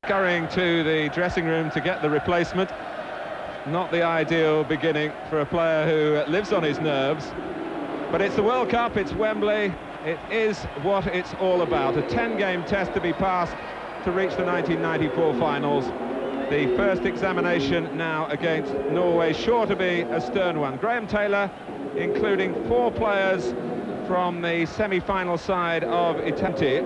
Scurrying to the dressing room to get the replacement. Not the ideal beginning for a player who lives on his nerves. But it's the World Cup, it's Wembley, it is what it's all about. A 10-game test to be passed to reach the 1994 finals. The first examination now against Norway, sure to be a stern one. Graham Taylor, including 4 players from the semi-final side of Italy.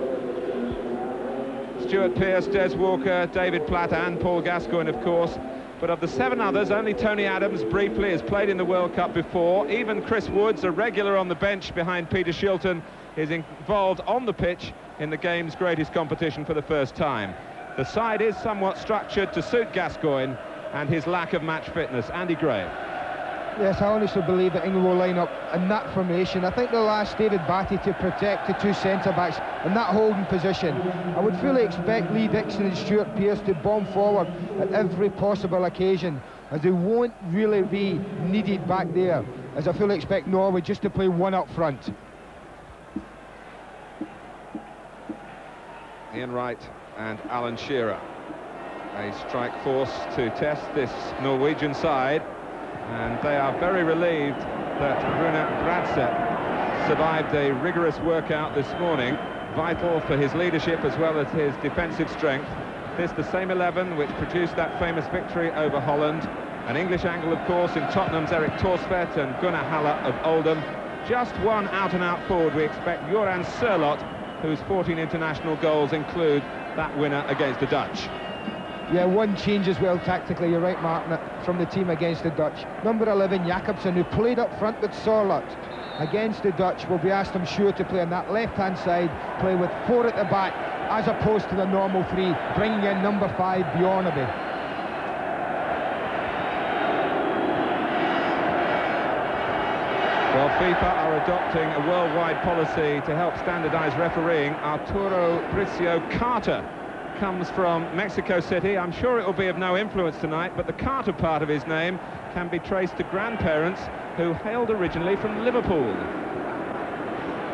Stuart Pearce, Des Walker, David Platt and Paul Gascoigne, of course. But of the 7 others, only Tony Adams briefly has played in the World Cup before. Even Chris Woods, a regular on the bench behind Peter Shilton, is involved on the pitch in the game's greatest competition for the first time. The side is somewhat structured to suit Gascoigne and his lack of match fitness. Andy Gray. Yes, I honestly believe that England will line up in that formation. I think they'll ask David Batty to protect the 2 centre-backs in that holding position. I would fully expect Lee Dixon and Stuart Pearce to bomb forward at every possible occasion, as they won't really be needed back there, as I fully expect Norway just to play one up front. Ian Wright and Alan Shearer. A strike force to test this Norwegian side. And they are very relieved that Rune Bratseth survived a rigorous workout this morning, vital for his leadership as well as his defensive strength. This the same 11 which produced that famous victory over Holland. An English angle, of course, in Tottenham's Erik Thorstvedt and Gunnar Halle of Oldham. Just one out-and-out forward. We expect Göran Sørloth, whose 14 international goals include that winner against the Dutch. Yeah, one change as well tactically, you're right, Martin, from the team against the Dutch. Number 11, Jakobsen, who played up front with Sørloth against the Dutch, will be asked, I'm sure, to play on that left-hand side, play with 4 at the back, as opposed to the normal 3, bringing in number 5, Bjornaby. Well, FIFA are adopting a worldwide policy to help standardise refereeing. Arturo Bricio Carter comes from Mexico City. I'm sure it will be of no influence tonight, but the Carter part of his name can be traced to grandparents who hailed originally from Liverpool.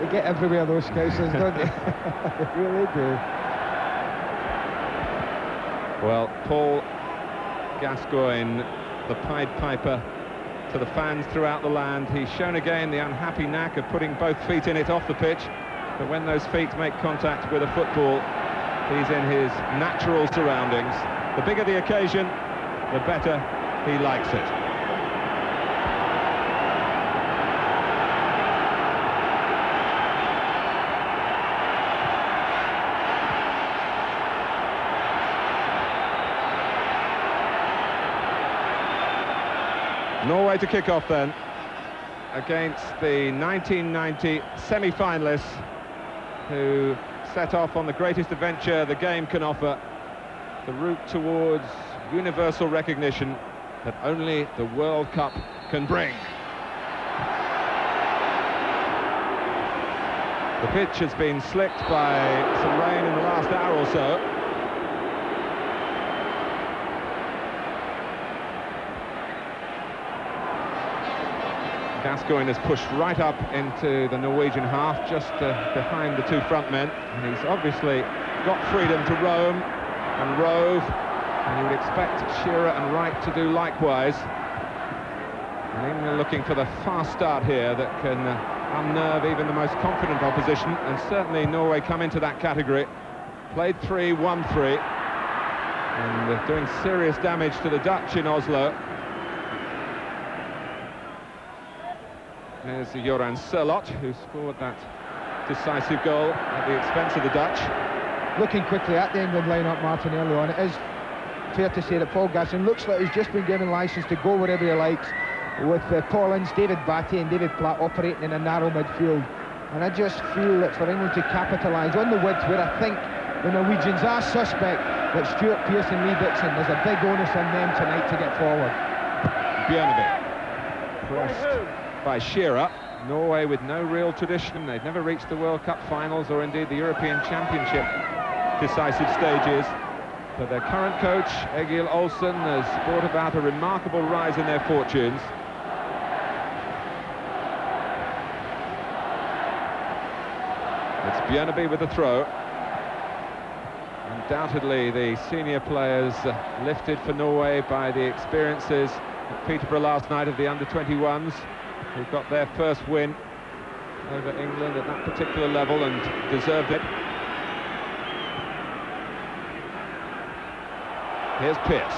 They get everywhere, those Scousers, don't they? They really do. Well, Paul Gascoigne, the Pied Piper to the fans throughout the land. He's shown again the unhappy knack of putting both feet in it off the pitch, but when those feet make contact with a football, he's in his natural surroundings. The bigger the occasion, the better he likes it. Norway to kick off then, against the 1990 semi-finalists who set off on the greatest adventure the game can offer, the route towards universal recognition that only the World Cup can bring. The pitch has been slicked by some rain in the last hour or so. Gascoigne has pushed right up into the Norwegian half, just behind the 2 front men, and he's obviously got freedom to roam and rove, and you would expect Shearer and Wright to do likewise. And England looking for the fast start here that can unnerve even the most confident opposition, and certainly Norway come into that category. Played 3, won 3, and doing serious damage to the Dutch in Oslo. There's Göran Sørloth, who scored that decisive goal at the expense of the Dutch. Looking quickly at the England line-up, Martin, early on, it is fair to say that Paul Gascoigne looks like he's just been given licence to go wherever he likes, with Paul Ince, David Batty and David Platt operating in a narrow midfield. And I just feel that for England to capitalise on the width, where I think the Norwegians are suspect, that Stuart Pearce and Lee Dixon, there's a big onus on them tonight to get forward. Bjornaby pressed by Shearer. Norway with no real tradition. They've never reached the World Cup finals or indeed the European Championship decisive stages. But their current coach, Egil Olsen, has brought about a remarkable rise in their fortunes. It's Bjornaby with the throw. And Undoubtedly the senior players lifted for Norway by the experiences at Peterborough last night of the under-21s, who got their first win over England at that particular level and deserved it. Here's Pearce.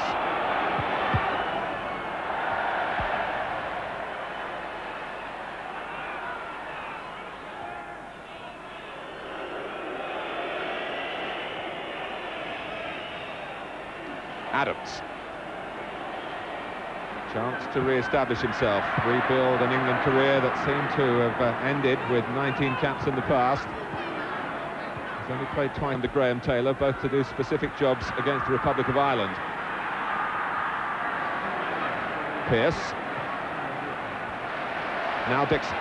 Adams. Chance to re-establish himself, rebuild an England career that seemed to have ended with 19 caps in the past. He's only played twice under Graham Taylor, both to do specific jobs against the Republic of Ireland. Pearce. Now Dixon.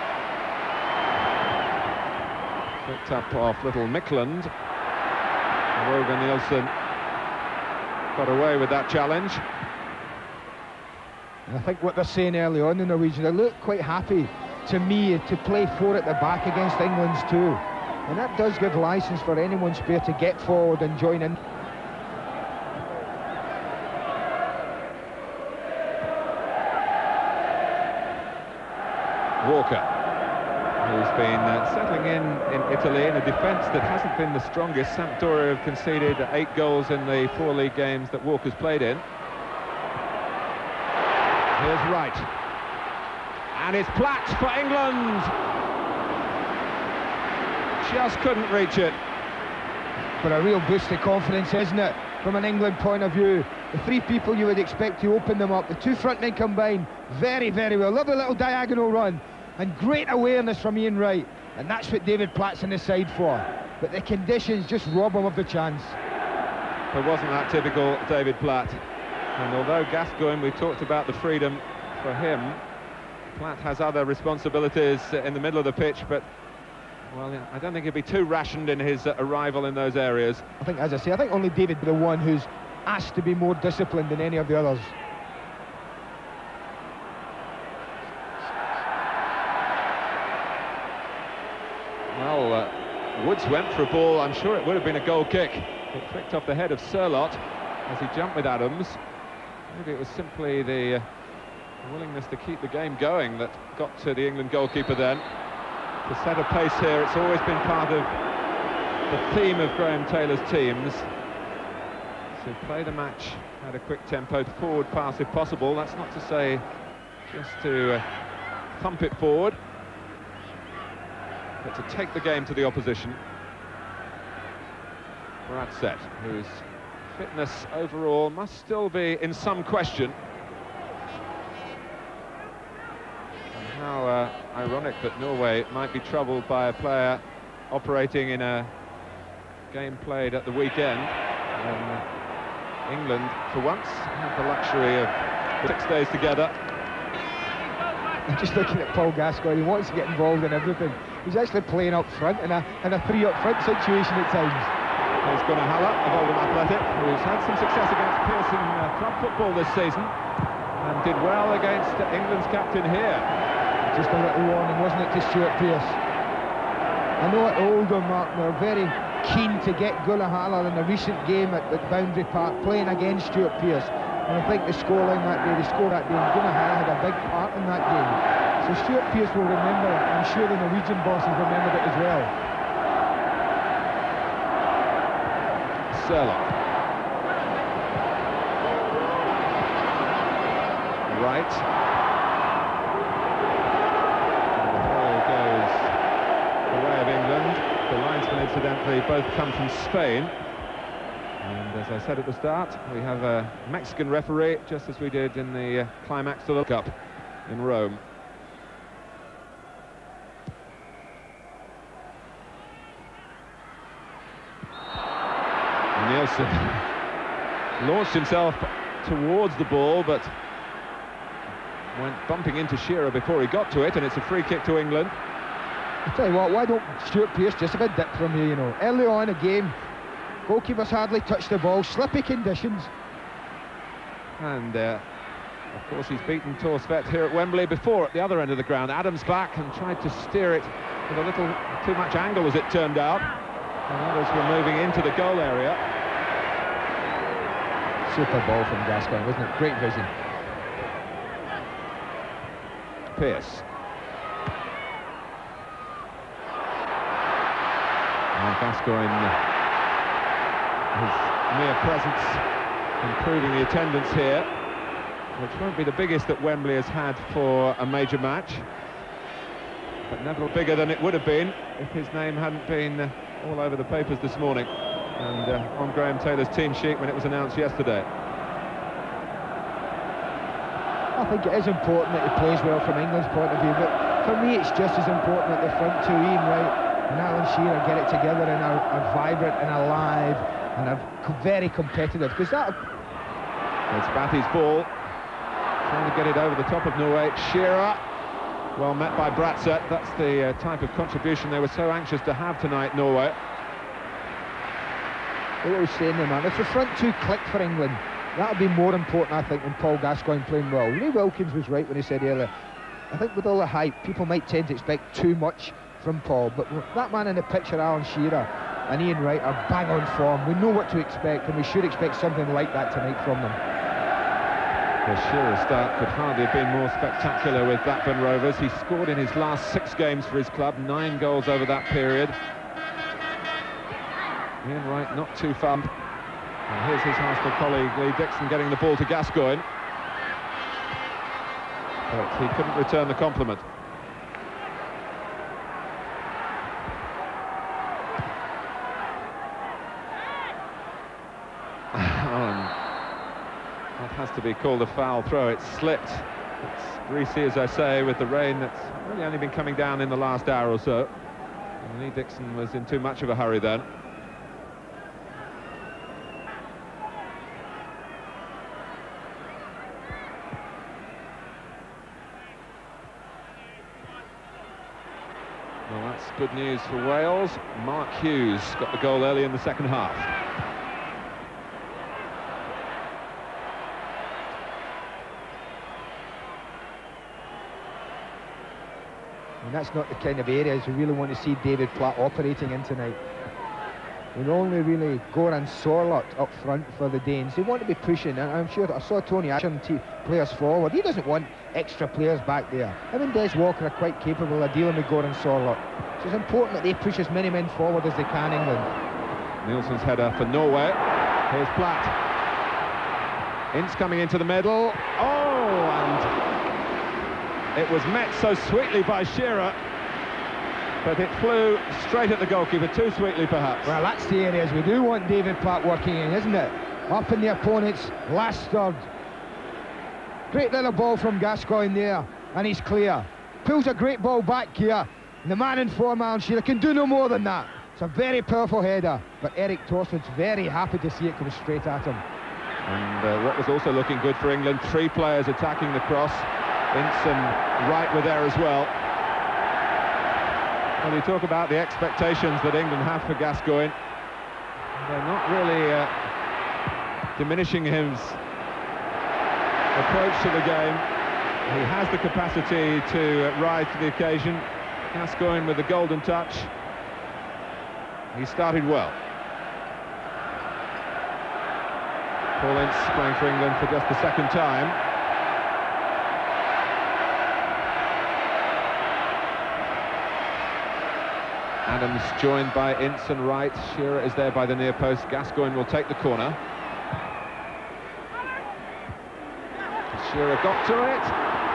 Picked up off little Micklund. Roger Nielsen got away with that challenge. I think what they're saying early on, the Norwegians, they look quite happy to me to play four at the back against England's two. And that does give licence for anyone's player to get forward and join in. Walker, who's been settling in Italy in a defence that hasn't been the strongest. Sampdoria have conceded 8 goals in the 4 league games that Walker's played in. Here's Wright. And it's Platt for England. Just couldn't reach it. But a real boost of confidence, isn't it, from an England point of view? The 3 people you would expect to open them up, the 2 front men combined very, very well. Lovely little diagonal run and great awareness from Ian Wright, and that's what David Platt's on the side for. But the conditions just rob him of the chance. But wasn't that typical David Platt? And although Gascoigne, we talked about the freedom for him, Platt has other responsibilities in the middle of the pitch, but well, I don't think he'd be too rationed in his arrival in those areas. I think, as I say, I think only David be the one who's asked to be more disciplined than any of the others. Well, Woods went for a ball. I'm sure it would have been a goal kick. It flicked off the head of Surlott as he jumped with Adams. Maybe it was simply the willingness to keep the game going that got to the England goalkeeper then. To set a pace here, it's always been part of the theme of Graham Taylor's teams. To play the match at a quick tempo, forward pass if possible. That's not to say just to thump it forward, but to take the game to the opposition. Bradsett, whose fitness overall must still be in some question. And how ironic that Norway might be troubled by a player operating in a game played at the weekend. England, for once, had the luxury of 6 days together. I'm just looking at Paul Gascoigne. He wants to get involved in everything. He's actually playing up front in a 3 up front situation at times. There's Gunnar Halle of Oldham Athletic, who's had some success against Pearson club football this season and did well against England's captain here. Just a little warning, wasn't it, to Stuart Pearce? I know at Oldham, Mark, they're very keen to get Gunnar Halle in a recent game at Boundary Park playing against Stuart Pearce. And I think the scoreline that day, the score that day, Gunnar Halle had a big part in that game. So Stuart Pearce will remember it. I'm sure the Norwegian bosses remembered it as well. Surlott. Right. And the ball goes the way of England. The linesmen, incidentally, both come from Spain. And as I said at the start, we have a Mexican referee, just as we did in the climax of the World Cup in Rome. Nielsen launched himself towards the ball, but went bumping into Shearer before he got to it, and it's a free kick to England. I tell you what, why don't Stuart Pearce just have a dip from here, you know? Early on in the game, goalkeepers hardly touched the ball, slippy conditions. And of course he's beaten Tor Svet here at Wembley before at the other end of the ground. Adams back and tried to steer it with a little too much angle as it turned out. And others were moving into the goal area. super ball from Gascoigne, wasn't it? Great vision. Pearce. And Gascoigne, his mere presence improving the attendance here, which won't be the biggest that Wembley has had for a major match, but never bigger than it would have been if his name hadn't been all over the papers this morning and on Graham Taylor's team sheet when it was announced yesterday. I think it is important that he plays well from England's point of view, but for me it's just as important that the front two, Ian Wright and Alan Shearer, get it together and are vibrant and alive and are very competitive, because that... It's Batty's ball, trying to get it over the top of Norway. Shearer, well met by Bratsett. That's the type of contribution they were so anxious to have tonight, Norway. What I was saying there, man, if the front two click for England, that would be more important, I think, than Paul Gascoigne playing well. Lee Wilkins was right when he said earlier, I think with all the hype, people might tend to expect too much from Paul, but that man in the picture, Alan Shearer and Ian Wright, are bang on form. We know what to expect, and we should expect something like that tonight from them. The Shearer start could hardly have been more spectacular with Blackburn Rovers. He scored in his last 6 games for his club, 9 goals over that period. Ian Wright not too far. And here's his Arsenal colleague Lee Dixon getting the ball to Gascoigne. But he couldn't return the compliment. That has to be called a foul throw. It slipped. It's greasy, as I say, with the rain that's really only been coming down in the last hour or so. And Lee Dixon was in too much of a hurry then. Well, that's good news for Wales. Mark Hughes got the goal early in the second half. And that's not the kind of areas we really want to see David Platt operating in tonight. We're only really Goran Sorloth up front for the Danes. They want to be pushing, and I'm sure I saw Tony Ashton players forward. He doesn't want extra players back there. Him and Des Walker are quite capable of dealing with Goran Sorloth. So it's important that they push as many men forward as they can, England. Nielsen's header for Norway. Here's Platt. Ince coming into the middle. Oh, and it was met so sweetly by Shearer, but it flew straight at the goalkeeper, too sweetly perhaps. Well, that's the areas we do want David Platt working in, isn't it? Up in the opponent's last third. Great little ball from Gascoigne there, and he's clear. Pulls a great ball back here, and the man in form, Alan Shearer, can do no more than that. It's a very powerful header, but Eric Torsford's very happy to see it come straight at him. And what was also looking good for England, 3 players attacking the cross. Ince and Wright were there as well. When you talk about the expectations that England have for Gascoigne, they're not really diminishing his approach to the game. He has the capacity to rise to the occasion. Gascoigne with the golden touch. He started well. Paul Ince playing for England for just the 2nd time. Adams joined by Ince and Wright. Shearer is there by the near post. Gascoigne will take the corner. Shearer got to it.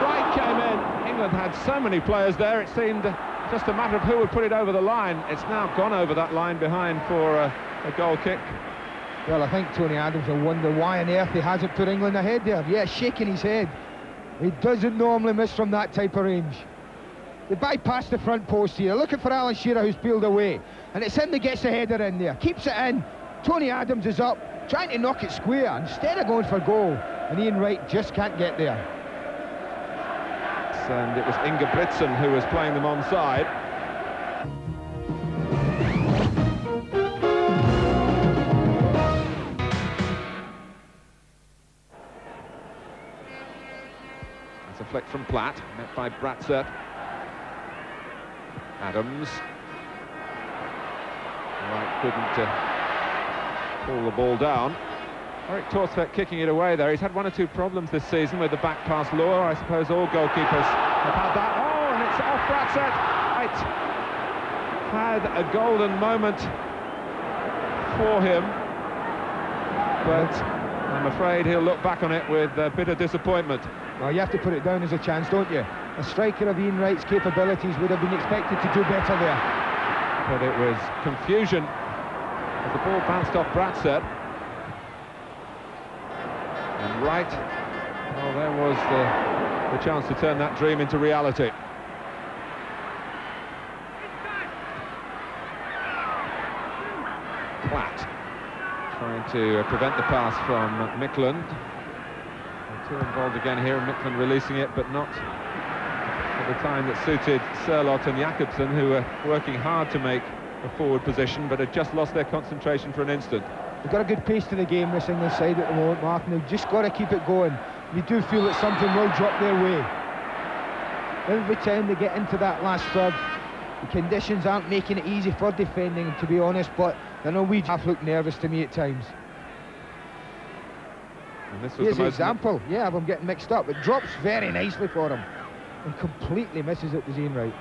Wright came in. England had so many players there, it seemed just a matter of who would put it over the line. It's now gone over that line behind for a goal kick. Well, I think Tony Adams will wonder why on earth he hasn't put England ahead there. Yeah, shaking his head. He doesn't normally miss from that type of range. They bypass the front post here, looking for Alan Shearer, who's peeled away, and it's him that gets the header in there, keeps it in. Tony Adams is up, trying to knock it square instead of going for goal, and Ian Wright just can't get there. And it was Inge Britsen who was playing them onside. It's a flick from Platt, met by Bratsett. Adams. Wright couldn't pull the ball down. Eric Torsvek kicking it away there. He's had one or two problems this season with the back pass lure. I suppose all goalkeepers have had that. Oh, and it's off Bratzett. It had a golden moment for him, but I'm afraid he'll look back on it with a bit of disappointment. Well, you have to put it down as a chance, don't you? A striker of Ian Wright's capabilities would have been expected to do better there. But it was confusion as the ball bounced off Bratzett. And Wright, well, there was the chance to turn that dream into reality. Platt trying to prevent the pass from Micklund. Two involved again here, and Micklund releasing it, but not at the time that suited Sørloth and Jakobsen, who were working hard to make a forward position, but had just lost their concentration for an instant. They've got a good pace to the game, this England side at the moment, Martin. They've just got to keep it going. You do feel that something will drop their way. Every time they get into that last third, the conditions aren't making it easy for defending, to be honest, but the Norwegians have looked nervous to me at times. And this was Here's the example, yeah, of him getting mixed up. It drops very nicely for him and completely misses it to Ian Wright.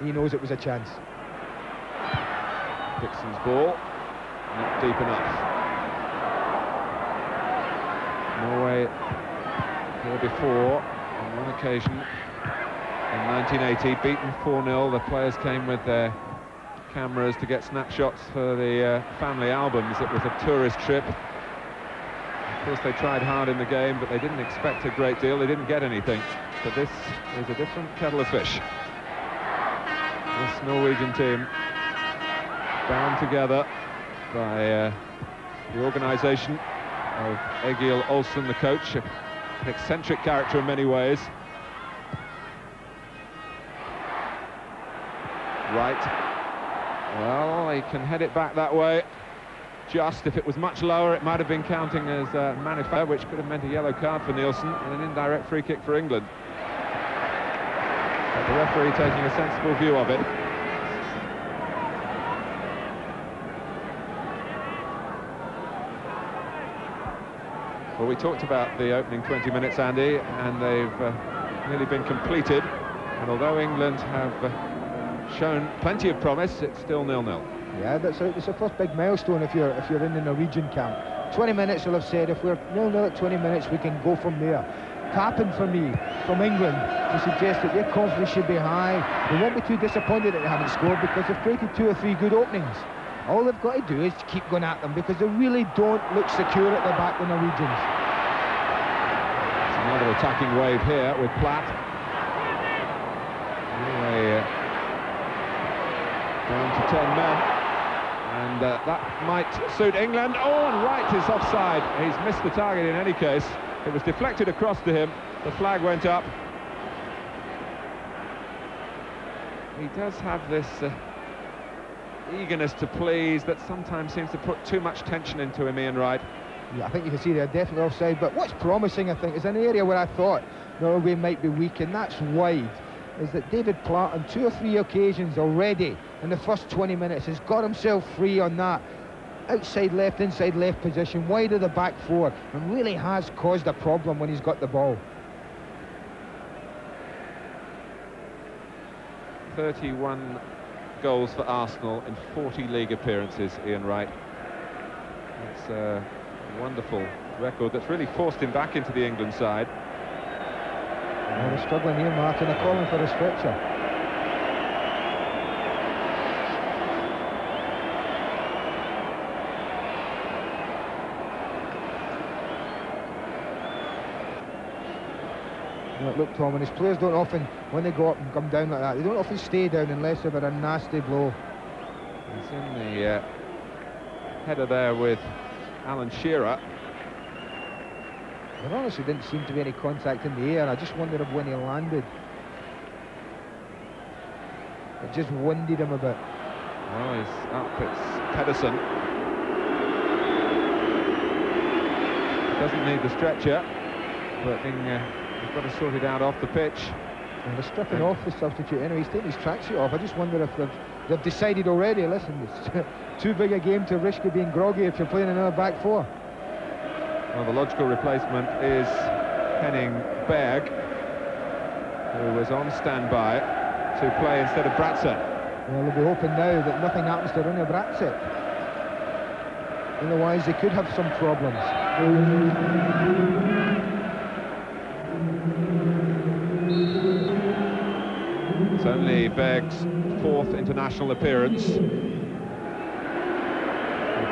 He knows it was a chance. Dixon's ball, not deep enough. Norway here before, on one occasion in 1980, beaten 4-0. The players came with their cameras to get snapshots for the family albums. It was a tourist trip. Of course, they tried hard in the game, but they didn't expect a great deal. They didn't get anything. But this is a different kettle of fish. This Norwegian team, bound together by the organisation of Egil Olsen, the coach, an eccentric character in many ways. Right. Well, he can head it back that way. Just, if it was much lower, it might have been counting as manifest, which could have meant a yellow card for Nielsen and an indirect free kick for England. But the referee taking a sensible view of it. Well, we talked about the opening 20 minutes, Andy, and they've nearly been completed. And although England have shown plenty of promise, it's still 0-0. Yeah, it's a first big milestone if you're in the Norwegian camp. 20 minutes, will have said, if we're 0-0 at 20 minutes, we can go from there. Tapping for me, from England, to suggest that their confidence should be high. They won't be too disappointed that they haven't scored, because they've created 2 or 3 good openings. All they've got to do is keep going at them, because they really don't look secure at the back, the Norwegians. It's another attacking wave here with Platt. Anyway, down to 10 men. And that might suit England. Oh, and Wright is offside. He's missed the target in any case. It was deflected across to him. The flag went up. He does have this eagerness to please that sometimes seems to put too much tension into him, Ian Wright. Yeah, I think you can see they're definitely offside. But what's promising, I think, is an area where I thought Norway might be weak, and that's wide, is that David Platt on 2 or 3 occasions already in the first 20 minutes has got himself free on that outside left, inside left position, wide of the back 4, and really has caused a problem when he's got the ball. 31 goals for Arsenal in 40 league appearances, Ian Wright. It's a wonderful record that's really forced him back into the England side. Well, they're struggling here, Martin. They're calling for a stretcher. Look, Tom, and his players don't often, when they go up and come down like that, they don't often stay down unless they've had a nasty blow. He's in the header there with Alan Shearer. There honestly didn't seem to be any contact in the air. I just wondered if when he landed, it just winded him a bit. Well, he's up, it's Pedersen. Doesn't need the stretcher, but he's got to sort it out off the pitch. And they're stripping off the substitute anyway. He's taking his tracksuit off. I just wonder if they've they've decided already, listen, it's too big a game to risk you being groggy if you're playing another back four. Well, the logical replacement is Henning Berg, who was on standby to play instead of Bratzett. Well, they'll be hoping now that nothing happens to Rune Bratzett. Otherwise, they could have some problems. It's only Berg's 4th international appearance. He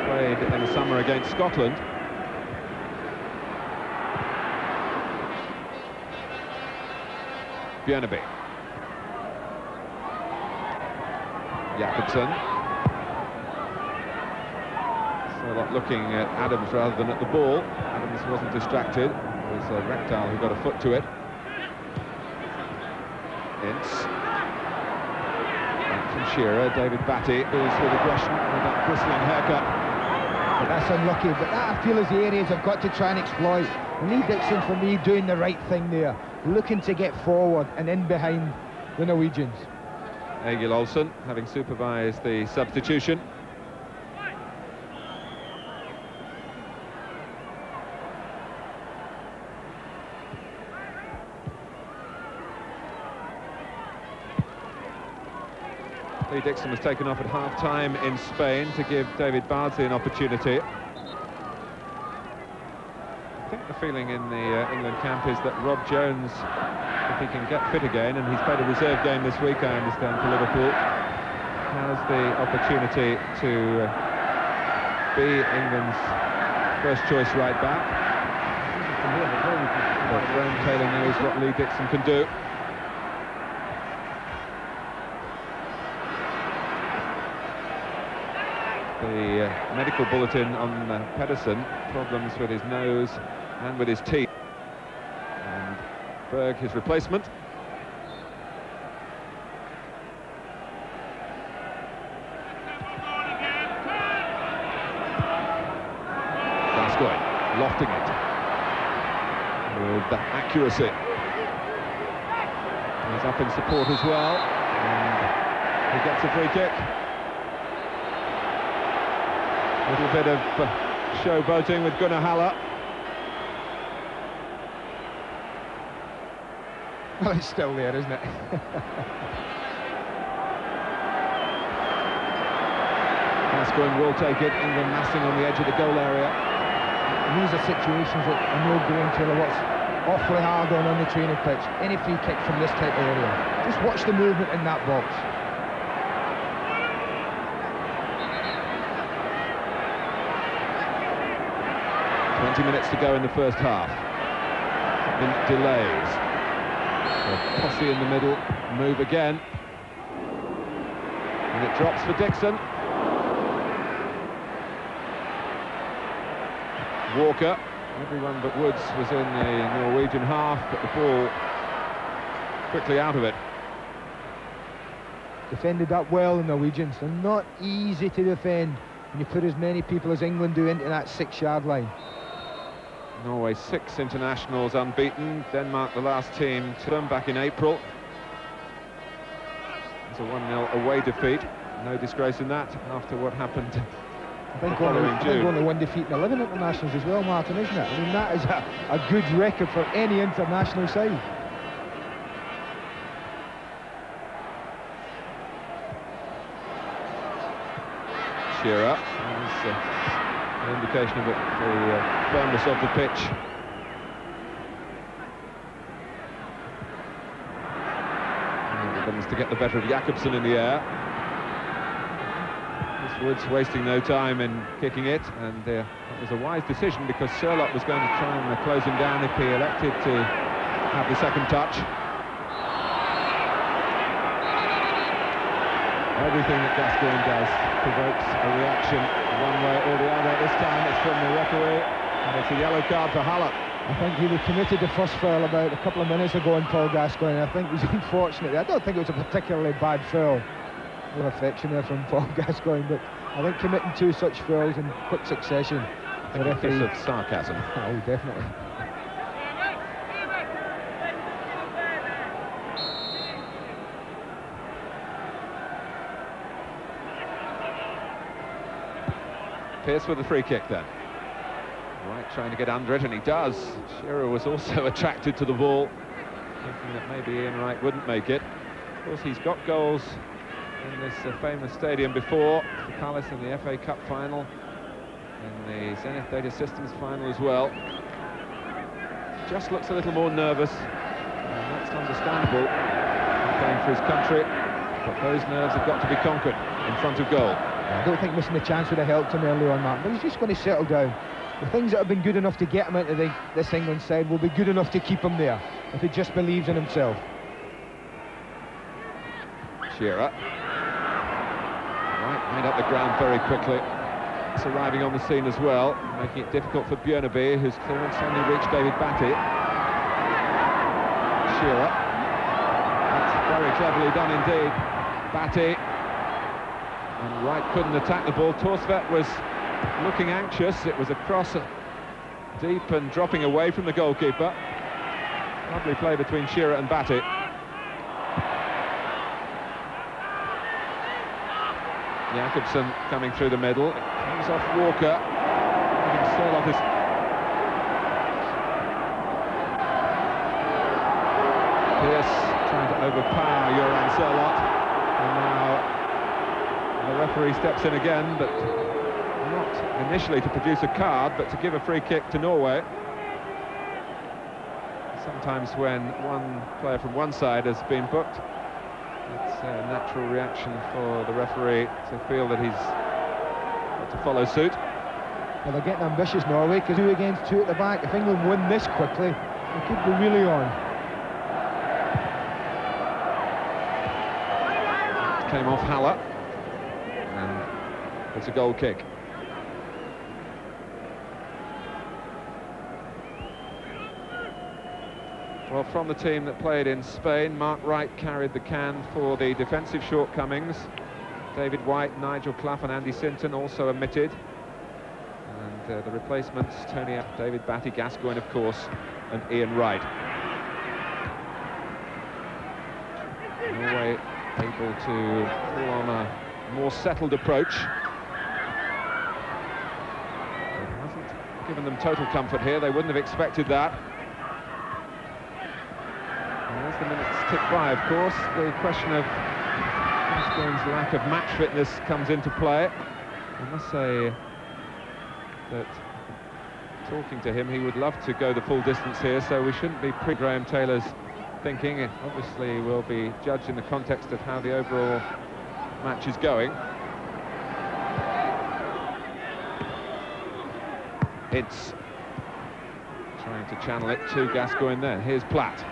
played in the summer against Scotland. Björneby. Jakobsen. Sørloth looking at Adams rather than at the ball. Adams wasn't distracted. It was Rekdal who got a foot to it. Ince. Back from Shearer. David Batty goes with aggression with that bristling haircut. But that's unlucky, but that I feel is the areas I've got to try and exploit. Lee Dixon, for me, doing the right thing there, looking to get forward and in behind the Norwegians. Egil Olsen having supervised the substitution. Lee Dixon was taken off at half-time in Spain to give David Bardsley an opportunity. I think the feeling in the England camp is that Rob Jones, if he can get fit again, and he's played a reserve game this week, I understand, for Liverpool, has the opportunity to be England's first-choice right-back. But Graham Taylor knows what Lee Dixon can do. The medical bulletin on Pedersen, problems with his nose and with his teeth. And Berg, his replacement. Gascoigne lofting it with accuracy. He's up in support as well, and he gets a free kick. A little bit of showboating with Gunnar Halle. Well, it's still there, isn't it? Gascoigne will take it. England massing on the edge of the goal area. And these are situations that I know Graham Taylor works awfully hard on the training pitch. Any free kick from this type of area. Just watch the movement in that box. 20 minutes to go in the first half. In delays. So Posse in the middle, move again. And it drops for Dixon. Walker. Everyone but Woods was in the Norwegian half, but the ball quickly out of it. Defended up well, the Norwegians. They're not easy to defend when you put as many people as England do into that 6-yard line. Norway 6 internationals unbeaten. Denmark, the last team to them back in April. It's a 1-0 away defeat. No disgrace in that after what happened I think only one defeat in 11 internationals as well, Martin, isn't it? I mean, that is a good record for any international side. Shearer. An indication of the firmness of the pitch. Comes to get the better of Jakobsen in the air. This Woods wasting no time in kicking it, and that was a wise decision because Sørloth was going to try and close him down if he elected to have the second touch. Everything that Gascoigne does provokes a reaction one way or the other. This time it's from the referee, and it's a yellow card for Halle. I think he was committed the first foul about a couple of minutes ago on Paul Gascoigne. I think it was unfortunate. I don't think it was a particularly bad foul. No affection there from Paul Gascoigne, but I think committing 2 such fouls in quick succession. The referee of sarcasm. Oh, definitely. Pearce with the free kick then. Wright trying to get under it, and he does. Shearer was also attracted to the ball, thinking that maybe Ian Wright wouldn't make it. Of course, he's got goals in this famous stadium before, the Palace in the FA Cup final, in the Zenith Data Systems final as well. Just looks a little more nervous, and that's understandable. Playing for his country, but those nerves have got to be conquered in front of goal. I don't think missing the chance would have helped him early on, Mark, but he's just going to settle down. The things that have been good enough to get him into this England side will be good enough to keep him there, if he just believes in himself. Shearer. Right, made up the ground very quickly. It's arriving on the scene as well, making it difficult for Björneby, whose clearance only reached David Batty. Shearer. That's very cleverly done indeed. Batty. And Wright couldn't attack the ball. Thorstvedt was looking anxious. It was a cross deep and dropping away from the goalkeeper. Lovely play between Shearer and Batty. Jakobsen coming through the middle. It comes off Walker. Sørloth is... Pearce trying to overpower Göran Sørloth. And now the referee steps in again, but not initially to produce a card, but to give a free kick to Norway. Sometimes when one player from one side has been booked, it's a natural reaction for the referee to feel that he's got to follow suit. Well, they're getting ambitious, Norway, because 2 against 2 at the back. If England win this quickly, they could be really on. Came off Haller, and it's a goal kick. Well, from the team that played in Spain, Mark Wright carried the can for the defensive shortcomings. David White, Nigel Clough and Andy Sinton also omitted. And the replacements, Tony, David Batty, Gascoigne, of course, and Ian Wright. Norway able to pull on a more settled approach. It hasn't given them total comfort here. They wouldn't have expected that. And as the minutes tick by, of course, the question of Gascoigne's lack of match fitness comes into play. I must say that talking to him, he would love to go the full distance here, so we shouldn't be Graham Taylor's thinking. It obviously will be judged in the context of how the overall match is going. It's trying to channel it to Gascoigne there. Here's Platt.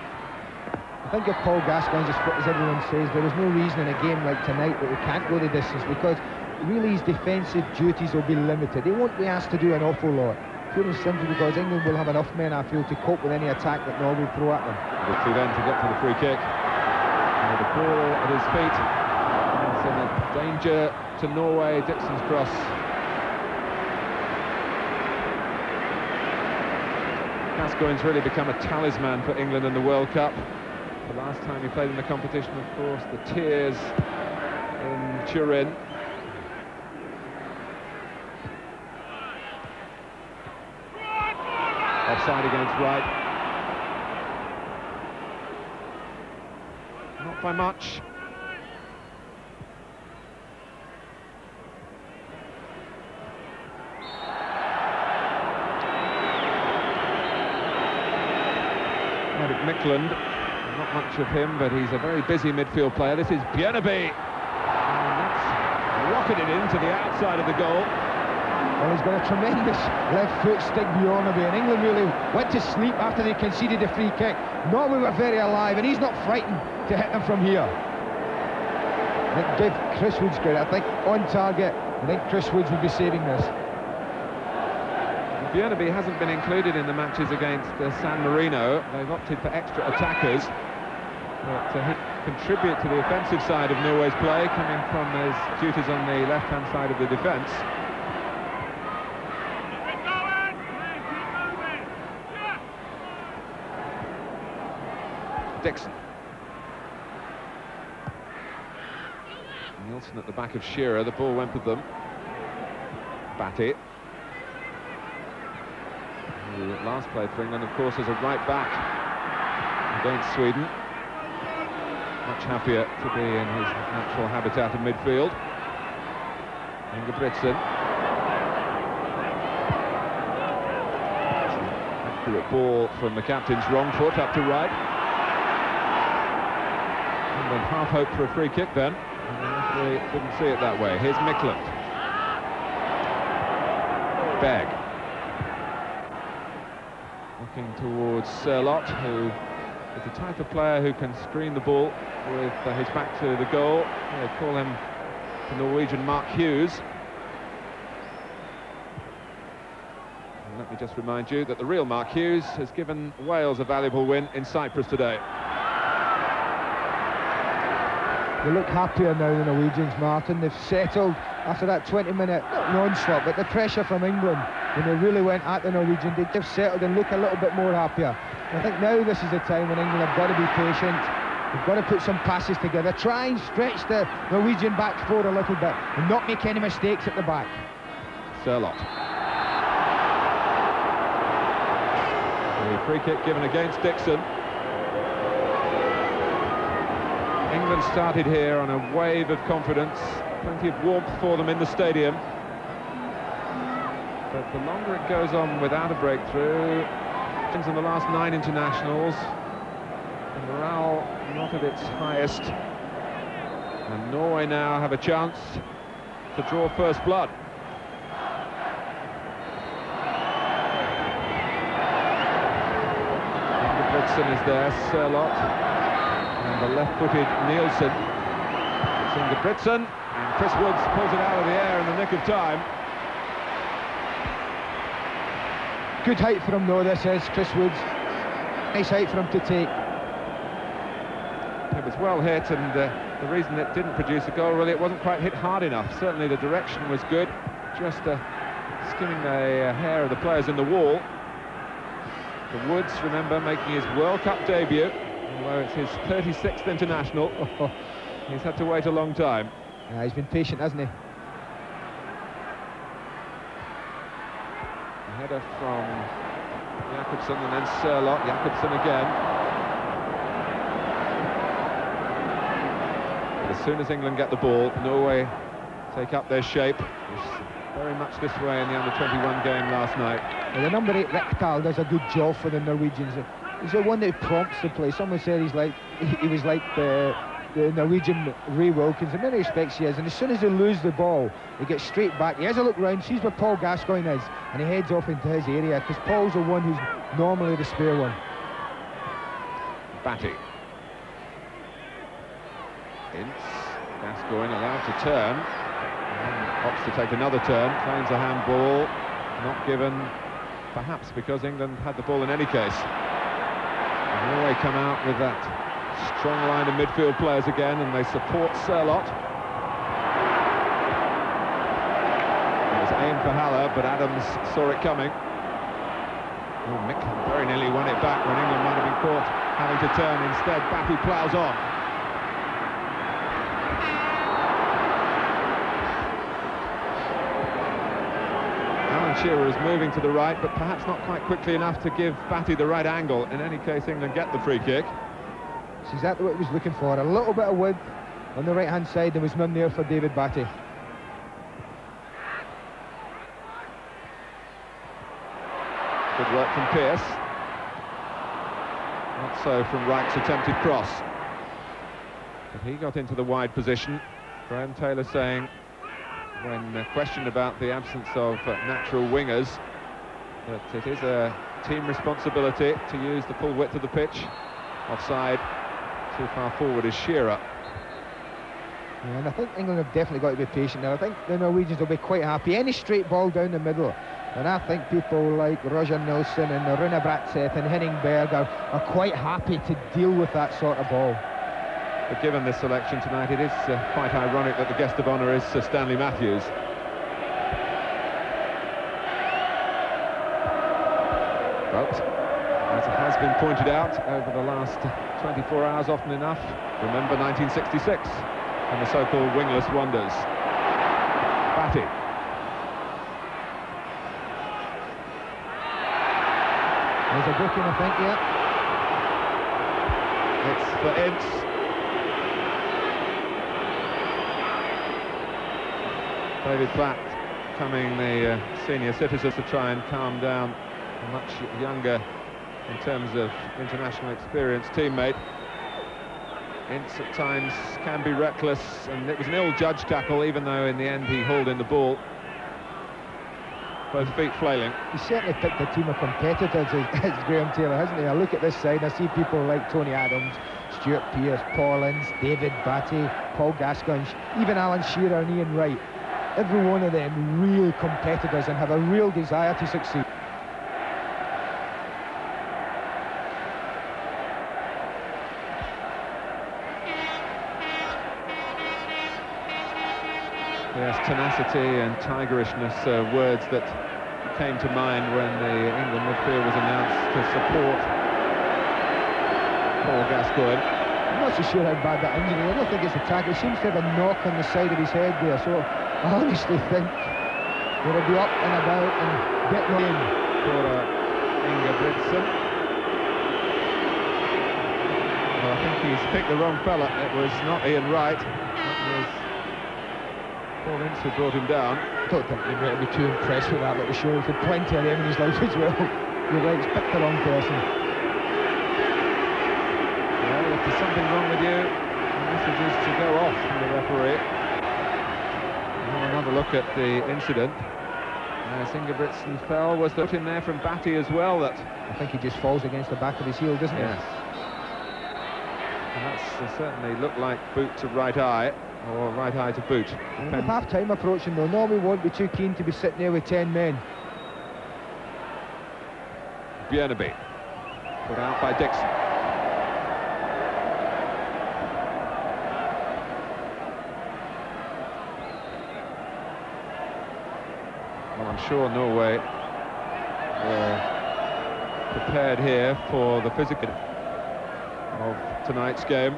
I think if Paul Gascoigne's as fit as everyone says, there is no reason in a game like tonight that we can't go the distance, because really his defensive duties will be limited. He won't be asked to do an awful lot. Purely simply because England will have enough men, I feel, to cope with any attack that Norway throw at them. Quickly then to get to the free kick. And the ball at his feet. It's in a danger to Norway. Dixon's cross. Gascoigne's really become a talisman for England in the World Cup. The last time he played in the competition, of course, the tears in Turin. Offside against Wright. Not by much. Eric Micklund, not much of him, but he's a very busy midfield player. This is Björneby. And that's rocketed into the outside of the goal. Well, he's got a tremendous left foot stick, Björneby, and England really went to sleep after they conceded a free kick. Norway were very alive, and he's not frightened to hit them from here. I think give Chris Woods credit. I think on target, I think Chris Woods would be saving this. Björneby hasn't been included in the matches against San Marino. They've opted for extra attackers. But he contribute to the offensive side of Norway's play, coming from his duties on the left-hand side of the defence. Dixon. Nielsen at the back of Shearer. The ball went with them. Batty. who last played for England, of course, as a right-back against Sweden. Much happier to be in his natural habitat of midfield. Ingebrigtsen. Accurate ball from the captain's wrong foot up to right. England half hoped for a free kick then. And the referee didn't see it that way. Here's Mikland. Begg. Looking towards Sørloth, who is the type of player who can screen the ball with his back to the goal. They call him the Norwegian Mark Hughes. And let me just remind you that the real Mark Hughes has given Wales a valuable win in Cyprus today. They look happier now, the Norwegians, Martin. They've settled after that 20-minute non-stop, but the pressure from England, when they really went at the Norwegian, they've settled and look a little bit more happier. I think now this is the time when England have got to be patient. They've got to put some passes together, try and stretch the Norwegian back four a little bit and not make any mistakes at the back. Sørloth. The free kick given against Dixon. England started here on a wave of confidence, plenty of warmth for them in the stadium. But the longer it goes on without a breakthrough, in the last 9 internationals, the morale not at its highest, and Norway now have a chance to draw first blood. Ingebrigtsen is there, Sørloth, and the left-footed Nielsen. It's Ingebrigtsen, and Chris Woods pulls it out of the air in the nick of time. Good height for him though, this is, Chris Woods. Nice height for him to take. It was well hit, and the reason it didn't produce a goal, really, it wasn't quite hit hard enough. Certainly the direction was good, just skimming the hair of the players in the wall. For Woods, remember, making his World Cup debut, although it's his 36th international. He's had to wait a long time. Yeah, he's been patient, hasn't he? Header from Jakobsen and then Sørloth. Jakobsen again. As soon as England get the ball, Norway take up their shape. Very much this way in the under-21 game last night. Well, the number 8 Rekdal does a good job for the Norwegians. He's the one that prompts the play. Someone said he was like the Norwegian Ray Wilkins. In many respects he is, and as soon as they lose the ball, he gets straight back. He has a look round, sees where Paul Gascoigne is, and he heads off into his area, because Paul's the one who's normally the spare one. Batty. Ince. Gascoigne allowed to turn. And opts to take another turn. Finds a handball. Not given, perhaps because England had the ball in any case. And Norway come out with that strong line of midfield players again, and they support Sørloth. It was aimed for Haller, but Adams saw it coming. Oh, Mikland very nearly won it back when England might have been caught having to turn. Instead, Batty ploughs on. Alan Shearer is moving to the right, but perhaps not quite quickly enough to give Batty the right angle. In any case, England get the free kick. It's exactly what he was looking for. A little bit of width on the right-hand side. There was none there for David Batty. Good work from Pearce. Not so from Wright's attempted cross. But he got into the wide position. Graham Taylor saying, when questioned about the absence of natural wingers, that it is a team responsibility to use the full width of the pitch. Offside. Too far forward is Shearer. Yeah, and I think England have definitely got to be patient now. I think the Norwegians will be quite happy. Any straight ball down the middle. And I think people like Roger Nilsson and Rune Bratseth and Henning Berg are quite happy to deal with that sort of ball. But given this selection tonight, it is quite ironic that the guest of honour is Sir Stanley Matthews. But as it has been pointed out over the last 24 hours often enough, remember 1966 and the so-called wingless wonders. Batty. There's a booking, I think, yeah. It's for Ince. David Platt, coming the senior citizen, to try and calm down a much younger, in terms of international experience, teammate. Ince at times can be reckless, and it was an ill-judged tackle, even though in the end he hauled in the ball. Both feet flailing. He's certainly picked a team of competitors, as Graham Taylor, hasn't he? I look at this side, I see people like Tony Adams, Stuart Pearce, Paul Ince, David Batty, Paul Gascoigne, even Alan Shearer and Ian Wright. Every one of them real competitors and have a real desire to succeed. Yes, tenacity and tigerishness are words that came to mind when the England midfield was announced to support Paul Gascoigne. I'm not so sure how bad that injury is. I don't think it's a tackle. He seems to have a knock on the side of his head there, so I honestly think he'll be up and about and getting in. For Ingebrigtsen. Well, I think he's picked the wrong fella. It was not Ian Wright. It was Paul Ince who brought him down. I don't think you'd better be too impressed with that little show. He's had plenty of them in his life as well. You're right, he's picked the wrong person. Well, if there's something wrong with you, the message is to go off from the referee. Have another look at the incident. As Ingebrigtsen fell, was the foot in there from Batty as well? That I think he just falls against the back of his heel, doesn't he? Yes. And that's certainly looked like boot to right eye, or right eye to boot. With half-time approaching, though, Norway won't be too keen to be sitting there with 10 men. Bjørnebye, put out by Dixon. Well, I'm sure Norway were prepared here for the physical of tonight's game.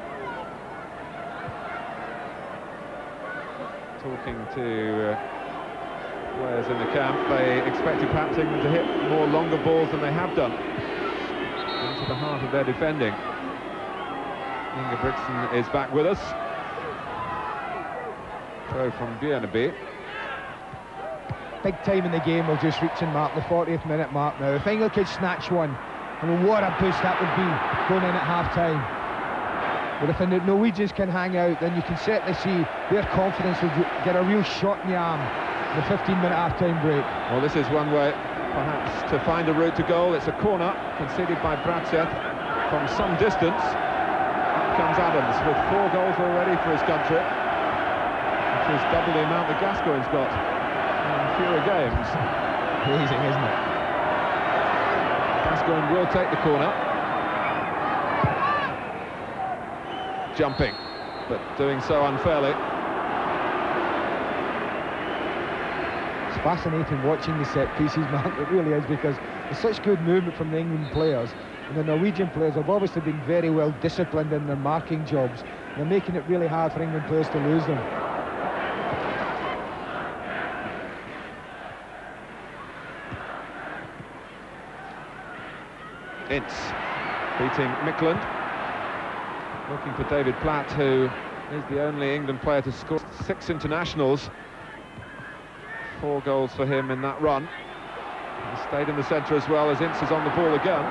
Talking to players in the camp, they expected perhaps England to hit more longer balls than they have done into the heart of their defending. Ingebrigtsen is back with us. Throw from Bjørnebye. Big time in the game, we're just reaching Mark, the 40th minute mark now. If England could snatch one, I mean, what a boost that would be going in at half-time. But if the Norwegians can hang out, then you can certainly see their confidence will get a real shot in the arm in the 15-minute half-time break. Well, this is one way, perhaps, to find a route to goal. It's a corner conceded by Bradseth from some distance. Up comes Adams with 4 goals already for his country, which is double the amount that Gascoigne's got in fewer games. Amazing, isn't it? Gascoigne will take the corner. Jumping, but doing so unfairly. It's fascinating watching the set pieces, Mark, it really is, because there's such good movement from the England players, and the Norwegian players have obviously been very well disciplined in their marking jobs. They're making it really hard for England players to lose them. Ince beating Mikland. Looking for David Platt, who is the only England player to score 6 internationals. 4 goals for him in that run. He stayed in the centre as well, as Ince is on the ball again.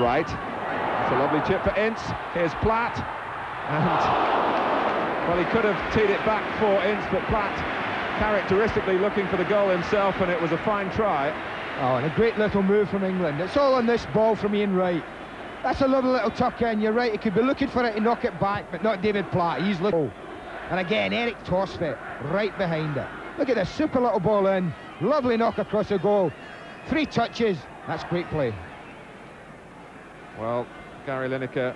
Right. That's a lovely chip for Ince. Here's Platt. And, well, he could have teed it back for Ince, but Platt characteristically looking for the goal himself, and it was a fine try. Oh, and a great little move from England. It's all on this ball from Ian Wright. That's a lovely little tuck in, you're right, he could be looking for it to knock it back, but not David Platt, he's looking. And again, Eric Torsvett right behind it. Look at this, super little ball in, lovely knock across the goal. 3 touches, that's great play. Well, Gary Lineker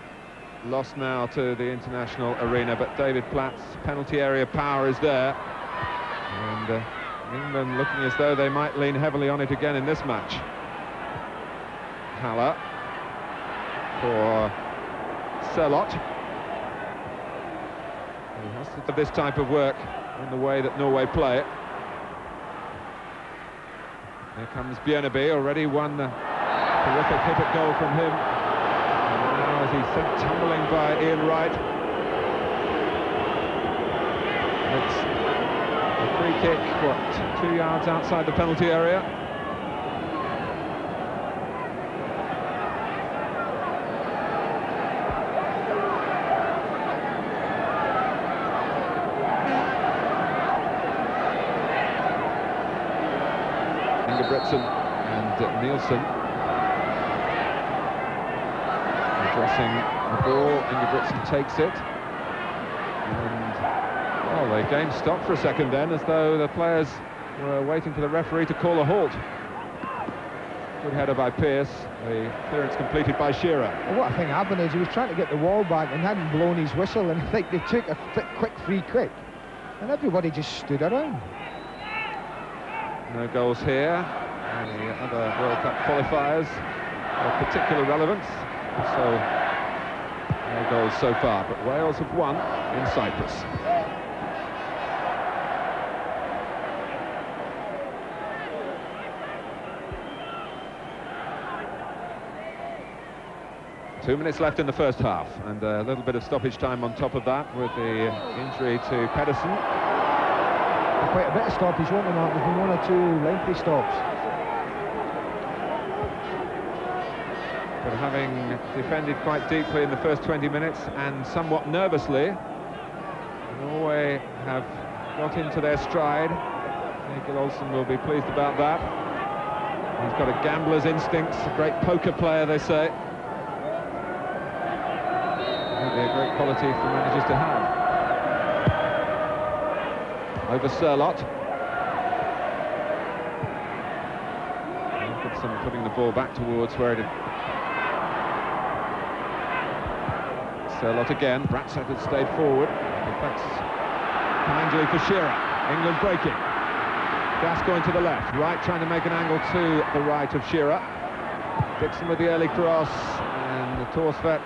lost now to the international arena, but David Platt's penalty area power is there. And England looking as though they might lean heavily on it again in this match. Haller for Selot. He has to do this type of work in the way that Norway play it. Here comes Bjerneby, already one terrific hit at goal from him. And now as he's sent tumbling by Ian Wright. It's a free kick, what, 2 yards outside the penalty area. Ingebrigtsen and Nielsen addressing the ball. Ingebrigtsen takes it, and well, the game stopped for a second then, as though the players were waiting for the referee to call a halt. Good header by Pearce, the clearance completed by Shearer. Well, what I think happened is he was trying to get the wall back and hadn't blown his whistle, and I think they took a quick free kick, and everybody just stood around. No goals here. Any other World Cup qualifiers of particular relevance. So, no goals so far, but Wales have won in Cyprus. Two minutes left in the first half, and a little bit of stoppage time on top of that with the injury to Pedersen. Quite a bit of stoppage, won't there, Mark? There's been one or two lengthy stops. But having defended quite deeply in the first 20 minutes and somewhat nervously, Norway have got into their stride. Egil Olsen will be pleased about that. He's got a gambler's instincts, a great poker player, they say. That'd be a great quality for managers to have. Over Sørloth. Wilkinson putting the ball back towards where it had... Sørloth again. Bratseth had stayed forward. Thanks kindly for Shearer. England breaking. Gascoigne to the left. Wright trying to make an angle to the right of Shearer. Dixon with the early cross, and Thorsvedt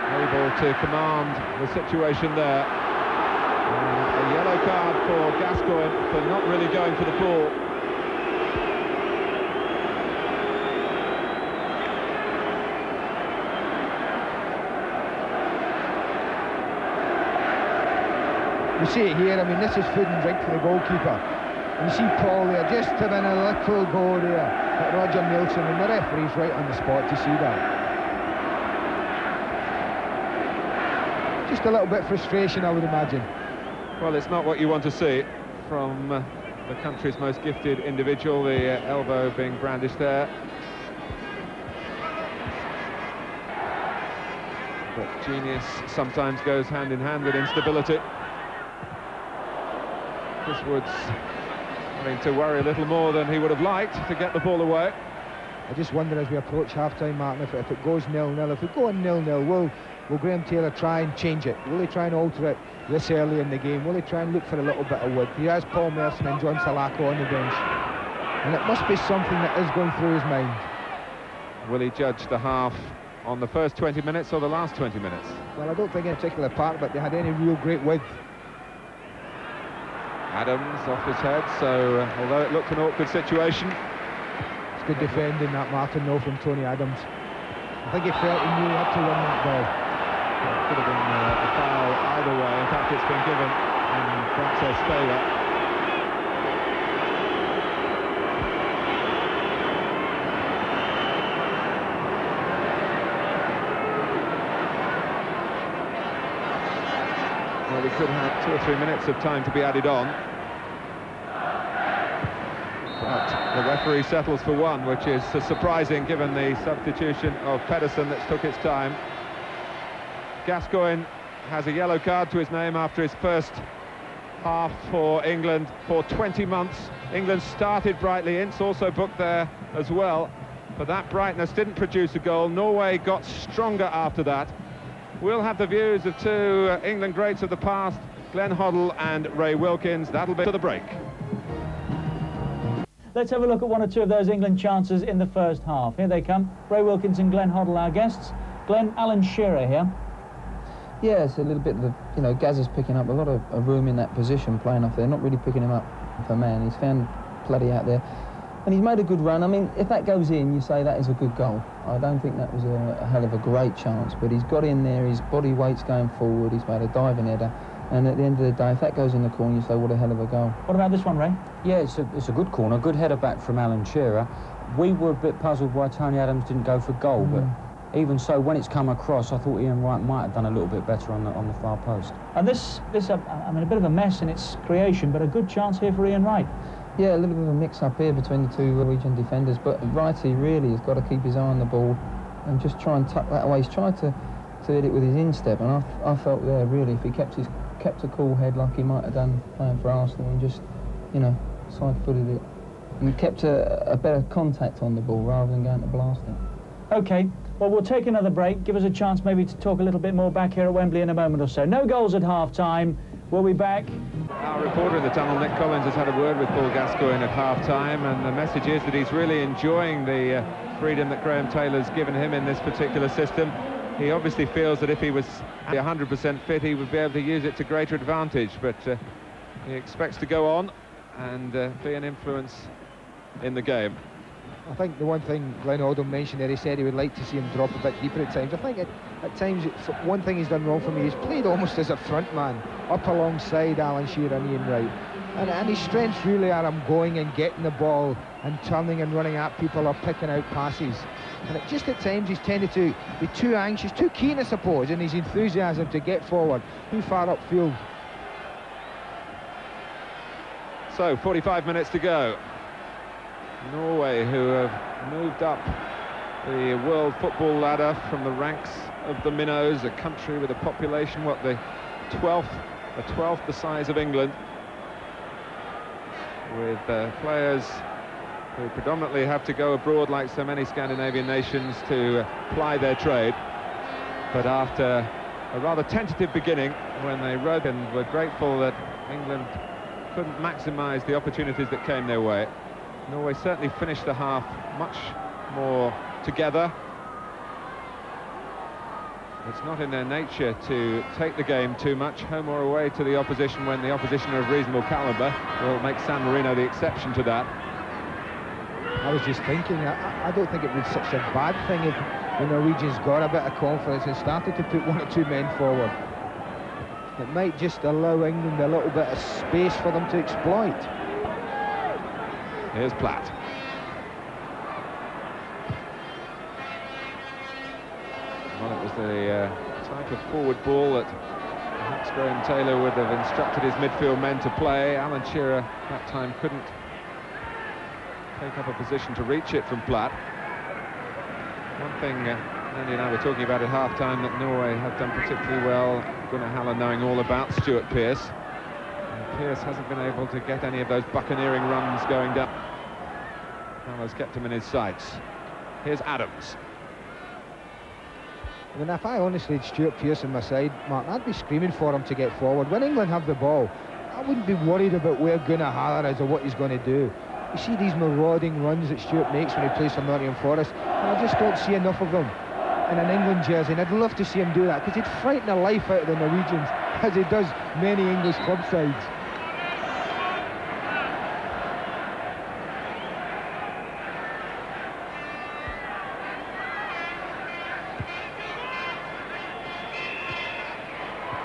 able to command the situation there. A yellow card for Gascoigne for not really going for the ball. You see it here, I mean, this is food and drink for the goalkeeper. And you see Paul there, just having a little go there at Roger Nielsen, and the referee's right on the spot to see that. Just a little bit of frustration, I would imagine. Well, it's not what you want to see from the country's most gifted individual, the elbow being brandished there. But genius sometimes goes hand in hand with instability. Chris Woods having to worry a little more than he would have liked to get the ball away. I just wonder as we approach half-time, Martin, if it goes 0-0, if we go on 0-0, will Graham Taylor try and change it? Will he try and alter it this early in the game? Will he try and look for a little bit of width? He has Paul Merson and John Salako on the bench, and it must be something that is going through his mind. Will he judge the half on the first 20 minutes or the last 20 minutes? Well, I don't think in a particular part, but they had any real great width. Adams off his head, so although it looked an awkward situation. It's good defending that, Martin, though, from Tony Adams. I think he felt he knew he had to win that ball. It could have been a foul either way. In fact, it's been given in Bratseth's favour. Well, we could have 2 or 3 minutes of time to be added on. But the referee settles for one, which is surprising given the substitution of Pedersen that's took its time. Gascoigne has a yellow card to his name after his first half for England for 20 months. England started brightly, Ince also booked there as well, but that brightness didn't produce a goal. Norway got stronger after that. We'll have the views of two England greats of the past, Glenn Hoddle and Ray Wilkins. That'll be to the break. Let's have a look at one or two of those England chances in the first half. Here they come. Ray Wilkins and Glenn Hoddle, our guests. Glenn, Alan Shearer here. Yeah, it's a little bit of, you know, Gaz is picking up a lot of room in that position, playing off there, not really picking him up for man. He's found Bloody out there. And he's made a good run. I mean, if that goes in, you say that is a good goal. I don't think that was a hell of a great chance, but he's got in there, his body weight's going forward, he's made a diving header, and at the end of the day, if that goes in the corner, you say, what a hell of a goal. What about this one, Ray? Yeah, it's a good corner, good header back from Alan Shearer. We were a bit puzzled why Tony Adams didn't go for goal, but even so, when it's come across, I thought Ian Wright might have done a little bit better on the far post. And this I mean, a bit of a mess in its creation, but a good chance here for Ian Wright. Yeah, a little bit of a mix-up here between the two Norwegian defenders, but Wrighty really has got to keep his eye on the ball and just try and tuck that away. He's tried to hit it with his instep, and I felt there, really, if he kept a cool head like he might have done playing for Arsenal and just, you know, side-footed it, and kept a better contact on the ball rather than going to blast it. OK, well, we'll take another break. Give us a chance maybe to talk a little bit more back here at Wembley in a moment or so. No goals at half-time. We'll be back. Our reporter in the tunnel, Nick Collins, has had a word with Paul Gascoigne at half-time, and the message is that he's really enjoying the freedom that Graham Taylor's given him in this particular system. He obviously feels that if he was 100% fit, he would be able to use it to greater advantage, but he expects to go on and be an influence in the game. I think the one thing Glenn Hoddle mentioned there, he said he would like to see him drop a bit deeper at times. I think at times, one thing he's done wrong for me, he's played almost as a front man, up alongside Alan Shearer and Ian Wright. And his strengths really are him going and getting the ball and turning and running at people or picking out passes. And just at times he's tended to be too anxious, too keen, I suppose, in his enthusiasm to get forward, too far upfield. So, 45 minutes to go. Norway, who have moved up the world football ladder from the ranks of the minnows, a country with a population, what, the 12th the size of England, with players who predominantly have to go abroad like so many Scandinavian nations to ply their trade. But after a rather tentative beginning, when they rode and were grateful that England couldn't maximise the opportunities that came their way, Norway certainly finished the half much more together. It's not in their nature to take the game too much, home or away, to the opposition when the opposition are of reasonable calibre. Will make San Marino the exception to that. I was just thinking, I don't think it was such a bad thing if the Norwegians got a bit of confidence and started to put one or two men forward. It might just allow England a little bit of space for them to exploit. Here's Platt. Well, it was the type of forward ball that perhaps Graham Taylor would have instructed his midfield men to play. Alan Shearer that time couldn't take up a position to reach it from Platt. One thing Andy and I were talking about at half-time that Norway have done particularly well, Gunnar Halle knowing all about Stuart Pearce. And Pearce hasn't been able to get any of those buccaneering runs going down. Halle's kept him in his sights. Here's Adams. I mean, if I honestly had Stuart Pearce on my side, Martin, I'd be screaming for him to get forward. When England have the ball, I wouldn't be worried about where Gunnar Halle is or what he's going to do. You see these marauding runs that Stuart makes when he plays for Nottingham Forest, and I just don't see enough of them in an England jersey, and I'd love to see him do that, because he'd frighten the life out of the Norwegians, as he does many English club sides.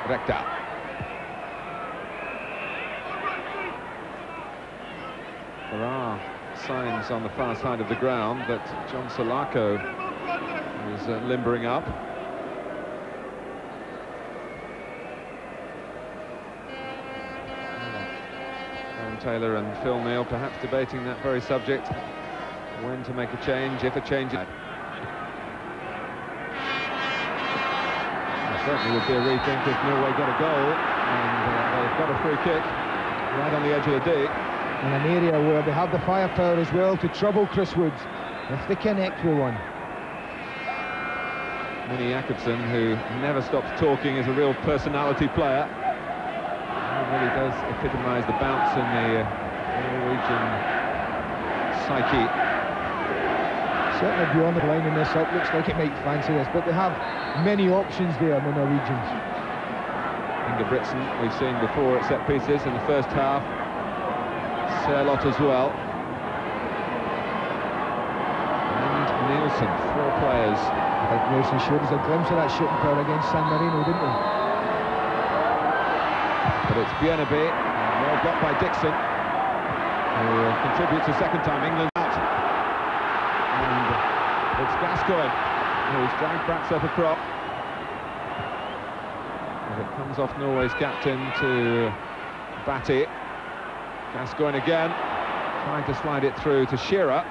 Rekdal. There are signs on the far side of the ground that John Salako is limbering up. Graham Taylor and Phil Neal perhaps debating that very subject, when to make a change, if a change. Certainly would be a rethink if Norway got a goal, and they've got a free kick right on the edge of the D. In an area where they have the firepower as well to trouble Chris Woods, if they connect with one. Minnie Jakobsen, who never stops talking, is a real personality player. He really does epitomise the bounce in the Norwegian psyche. Certainly beyond the line in this up, looks like it might fancy this, but they have many options there, the Norwegians. Ingebrigtsen, we've seen before at set pieces in the first half. Sørloth as well. Dixon, 4 players. I think Wilson showed us a glimpse of that shooting power against San Marino, didn't he? But it's Bienabe, well blocked by Dixon, who contributes a second time. England out. And it's Gascoigne who's dragged Bratseth across. As it comes off Norway's captain to Batty. Gascoigne again, trying to slide it through to Shearer.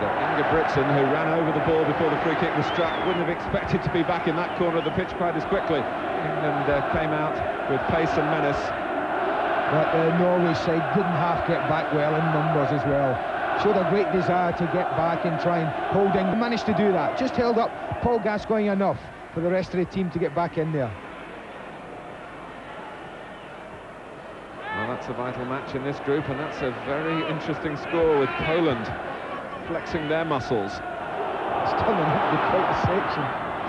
Ingebrigtsen, who ran over the ball before the free kick was struck, wouldn't have expected to be back in that corner of the pitch quite as quickly. England came out with pace and menace. But the Norway side didn't half get back well in numbers as well. Showed a great desire to get back and try and hold England. Managed to do that. Just held up Paul Gascoigne enough for the rest of the team to get back in there. Well, that's a vital match in this group, and that's a very interesting score with Poland flexing their muscles. It's turning out to be quite a section.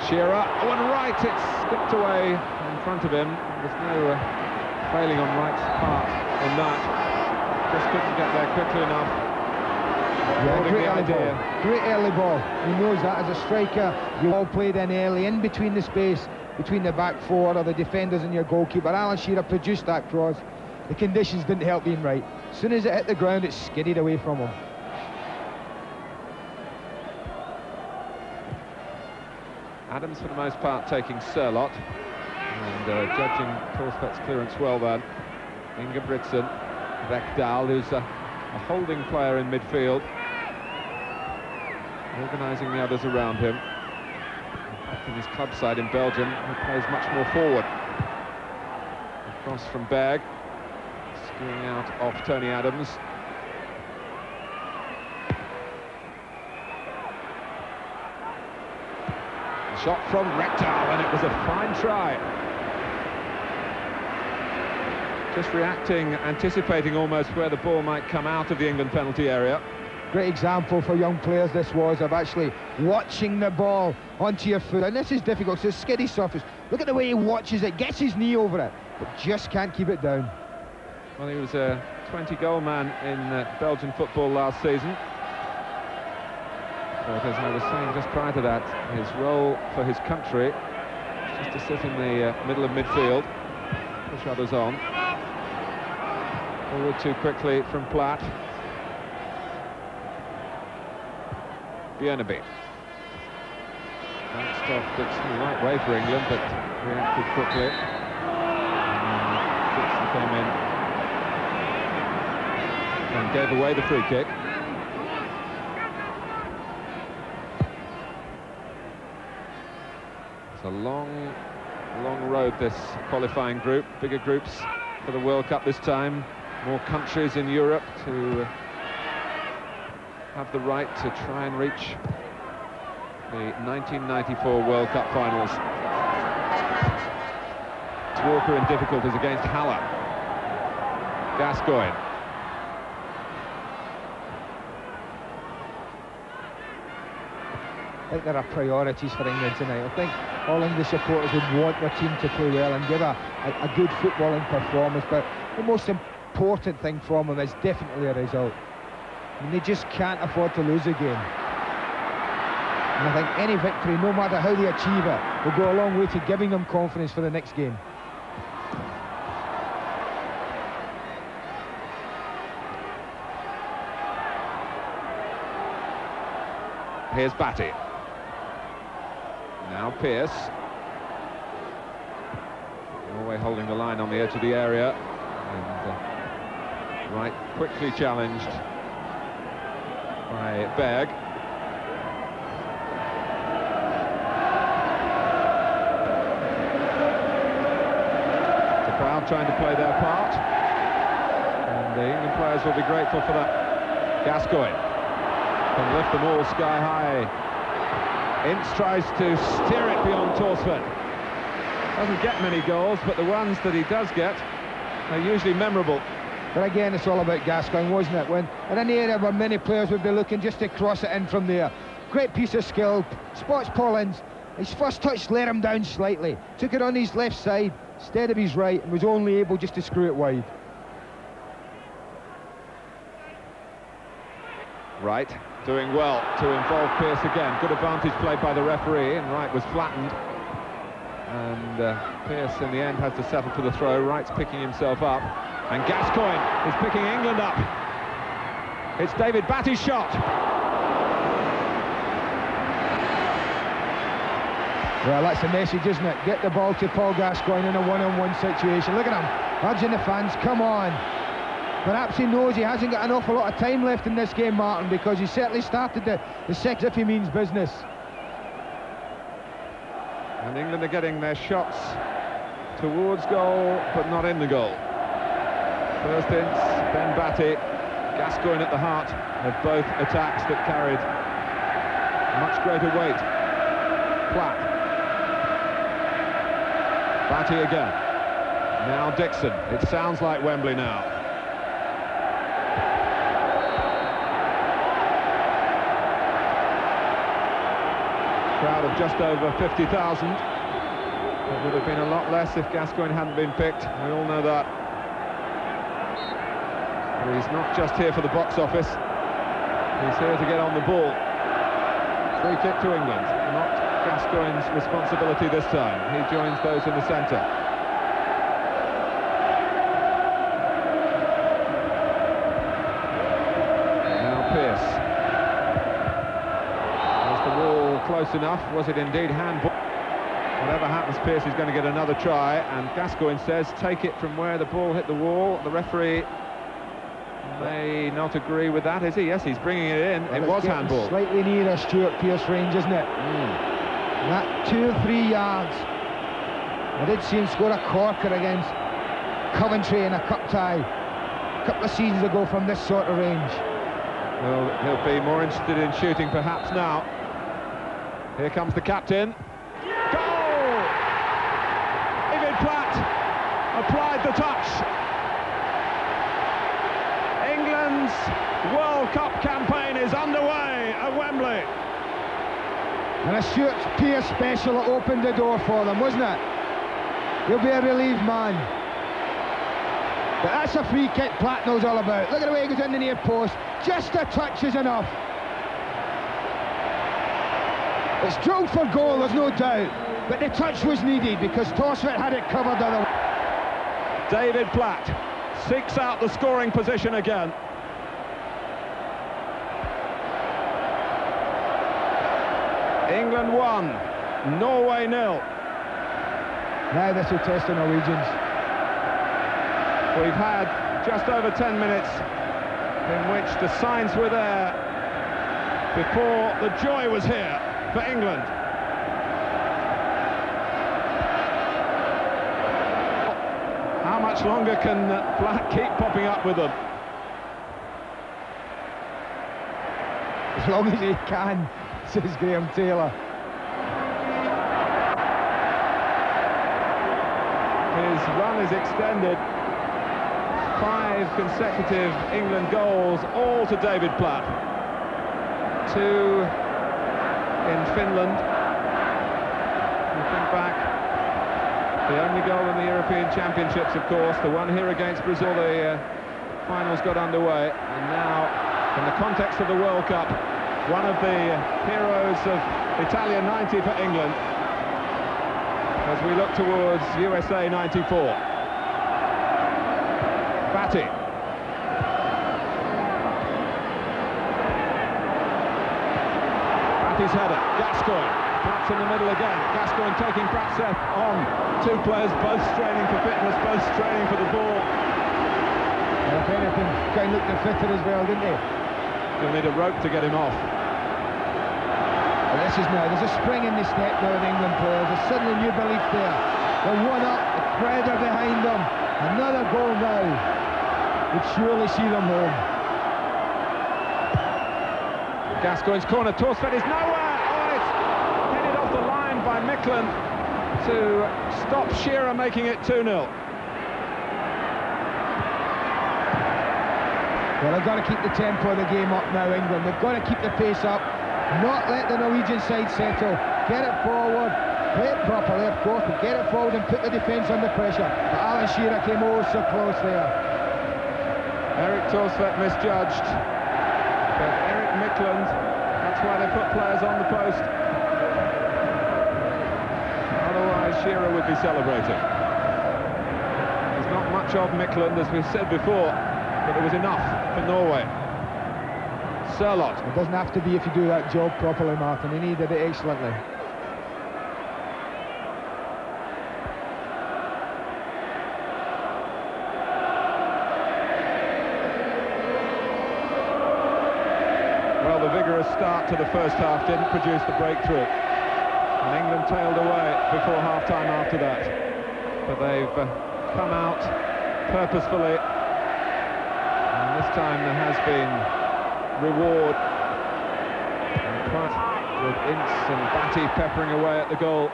Shearer, one right, it's skipped away in front of him. There's no failing on Wright's part in that. Just couldn't get there quickly enough. Yeah, great early ball. Great early ball. He knows that as a striker. You all played in early, in between the space, between the back 4 or the defenders and your goalkeeper. Alan Shearer produced that cross. The conditions didn't help Ian Wright. As soon as it hit the ground, it skidded away from him. Adams, for the most part, taking Sørloth, and judging Thorstvedt's clearance well then. Ingebrigtsen, Rekdal, who's a holding player in midfield, organising the others around him. In fact, in his club side in Belgium, he plays much more forward. Across from Berg, skewing out off Tony Adams. Shot from Rekdal, and it was a fine try. Just reacting, anticipating almost where the ball might come out of the England penalty area. Great example for young players this was, of actually watching the ball onto your foot. And this is difficult, it's a skiddy surface. Look at the way he watches it, gets his knee over it, but just can't keep it down. Well, he was a 20-goal man in Belgian football last season. But as I was saying just prior to that, his role for his country is just to sit in the middle of midfield, push others on. Forward too quickly from Platt. Bienabe. Bounced off Dixon the right way for England, but reacted quickly. And Dixon came in and gave away the free kick. It's a long, long road, this qualifying group. Bigger groups for the World Cup this time. More countries in Europe to have the right to try and reach the 1994 World Cup finals. Walker in difficulties against Haller. Gascoigne. I think there are priorities for England tonight. I think all English supporters would want their team to play well and give a good footballing performance, but the most important thing from them is definitely a result. I mean, they just can't afford to lose a game. And I think any victory, no matter how they achieve it, will go a long way to giving them confidence for the next game. Here's Batty. Now Pearce. Norway holding the line on the edge of the area. And Wright quickly challenged by Berg. The crowd trying to play their part. And the England players will be grateful for that. Gascoigne can lift them all sky high. Ince tries to steer it beyond Thorstvedt. Doesn't get many goals, but the ones that he does get are usually memorable. But again, it's all about Gascoigne, wasn't it? When in an area where many players would be looking just to cross it in from there. Great piece of skill, spots Paul Ince. His first touch let him down slightly. Took it on his left side instead of his right and was only able just to screw it wide. Wright doing well to involve Pearce again. Good advantage played by the referee, and Wright was flattened. And Pearce in the end has to settle for the throw. Wright's picking himself up, and Gascoigne is picking England up. It's David Batty's shot. Well, that's the message, isn't it? Get the ball to Paul Gascoigne in a one-on-one situation. Look at him, urging the fans, come on. Perhaps he knows he hasn't got an awful lot of time left in this game, Martin, because he certainly started the second if he means business. And England are getting their shots towards goal, but not in the goal. First inch, Ben Batty, Gascoigne at the heart of both attacks that carried much greater weight. Platt. Batty again. Now Dixon. It sounds like Wembley now. Crowd of just over 50,000. It would have been a lot less if Gascoigne hadn't been picked. We all know that. But he's not just here for the box office. He's here to get on the ball. Free kick to England. Not Gascoigne's responsibility this time. He joins those in the centre. Now Pearce. Was the wall close enough? Was it indeed handball? Whatever happens, Pearce is going to get another try, and Gascoigne says take it from where the ball hit the wall. The referee may not agree with that, is he? Yes, he's bringing it in. Well, it was handball. Slightly nearer Stuart Pearce range, isn't it? That 2 or 3 yards. I did see him score a corker against Coventry in a cup tie a couple of seasons ago from this sort of range. Well, he'll be more interested in shooting perhaps now. Here comes the captain. Goal! David Platt applied the touch. England's World Cup campaign is underway at Wembley. And a Stuart Pearce special that opened the door for them, wasn't it? He'll be a relieved man. But that's a free kick Platt knows all about. Look at the way he goes in the near post. Just a touch is enough. It's drilled for goal, there's no doubt. But the touch was needed because Torsvett had it covered otherwise. David Platt seeks out the scoring position again. England 1, Norway 0. Now this will test the Norwegians. We've had just over 10 minutes in which the signs were there before the joy was here for England. How much longer can Platt keep popping up with them? As long as he can, says Graham Taylor. His run is extended. 5 consecutive England goals, all to David Platt. 2 in Finland. You think back, the only goal in the European Championships, of course, the one here against Brazil, the finals got underway, and now, in the context of the World Cup, one of the heroes of Italia 90 for England, as we look towards USA 94. Batty. Batty's header, Gascoigne, Pratt's in the middle again, Gascoigne taking Pratt on. 2 players both straining for fitness, both straining for the ball. Well, if anything, Kane looked the fitter as well, didn't he? He'll need a rope to get him off. Well, this is now, there's a spring in the step now of England players. There's suddenly new belief there. They're 1 up, the crowd are behind them. Another goal now would surely see them home. Gascoigne's corner, Torsvett is nowhere! Oh, it's headed off the line by Micklin to stop Shearer making it 2-0. Well, they've got to keep the tempo of the game up now, England. They've got to keep the pace up, not let the Norwegian side settle. Get it forward, play it properly, of course, but get it forward and put the defence under pressure. But Alan Shearer came oh so close there. Erik Thorstvedt misjudged, But Eric Micklund, that's why they put players on the post. Otherwise, Shearer would be celebrating. There's not much of Micklund, as we've said before, but it was enough for Norway. Sørloth. It doesn't have to be if you do that job properly, Martin. He did it excellently. Well, the vigorous start to the first half didn't produce the breakthrough. And England tailed away before half-time after that. But they've come out purposefully. And this time there has been reward. With Ince and Batty peppering away at the goal.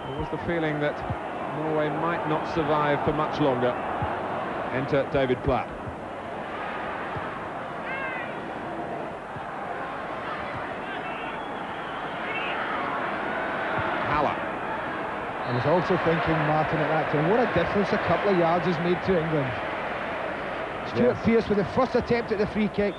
There was the feeling that Norway might not survive for much longer. Enter David Platt. Haller. I was also thinking, Martin, at that time, what a difference a couple of yards has made to England. Stuart Pearce with the first attempt at the free kick.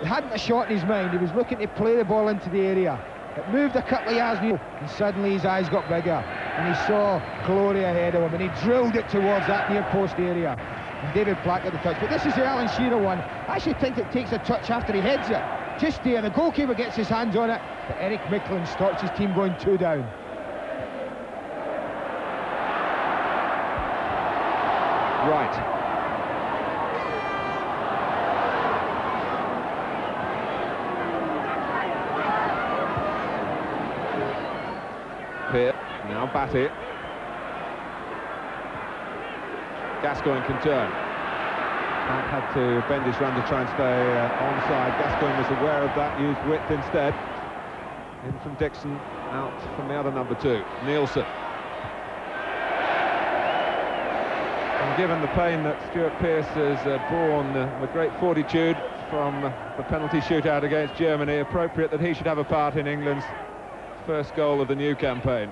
He hadn't a shot in his mind. He was looking to play the ball into the area. It moved a couple of yards and suddenly his eyes got bigger and he saw glory ahead of him and he drilled it towards that near post area. And David Platt got the touch. But this is the Alan Shearer one. I actually think it takes a touch after he heads it. Just there, the goalkeeper gets his hands on it, but Eric Micklund stops his team going 2 down. Right. Here, now Batty. Gascoigne can turn. Platt had to bend his run to try and stay onside. Gascoigne was aware of that, used width instead. In from Dixon, out from the other number 2, Nielsen. And given the pain that Stuart Pearce has borne with great fortitude from the penalty shootout against Germany, appropriate that he should have a part in England's first goal of the new campaign.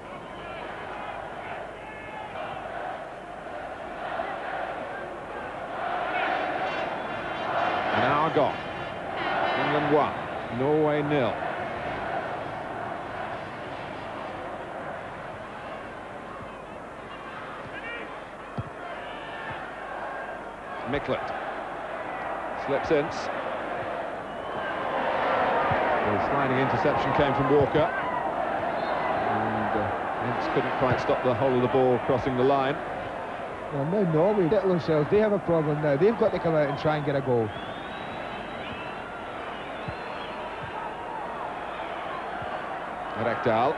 An hour gone. England 1, Norway 0. Micklund slips in. The sliding interception came from Walker. Ince couldn't quite stop the whole of the ball crossing the line. Well, now Norway, themselves, they have a problem now. They've got to come out and try and get a goal. Rekdal.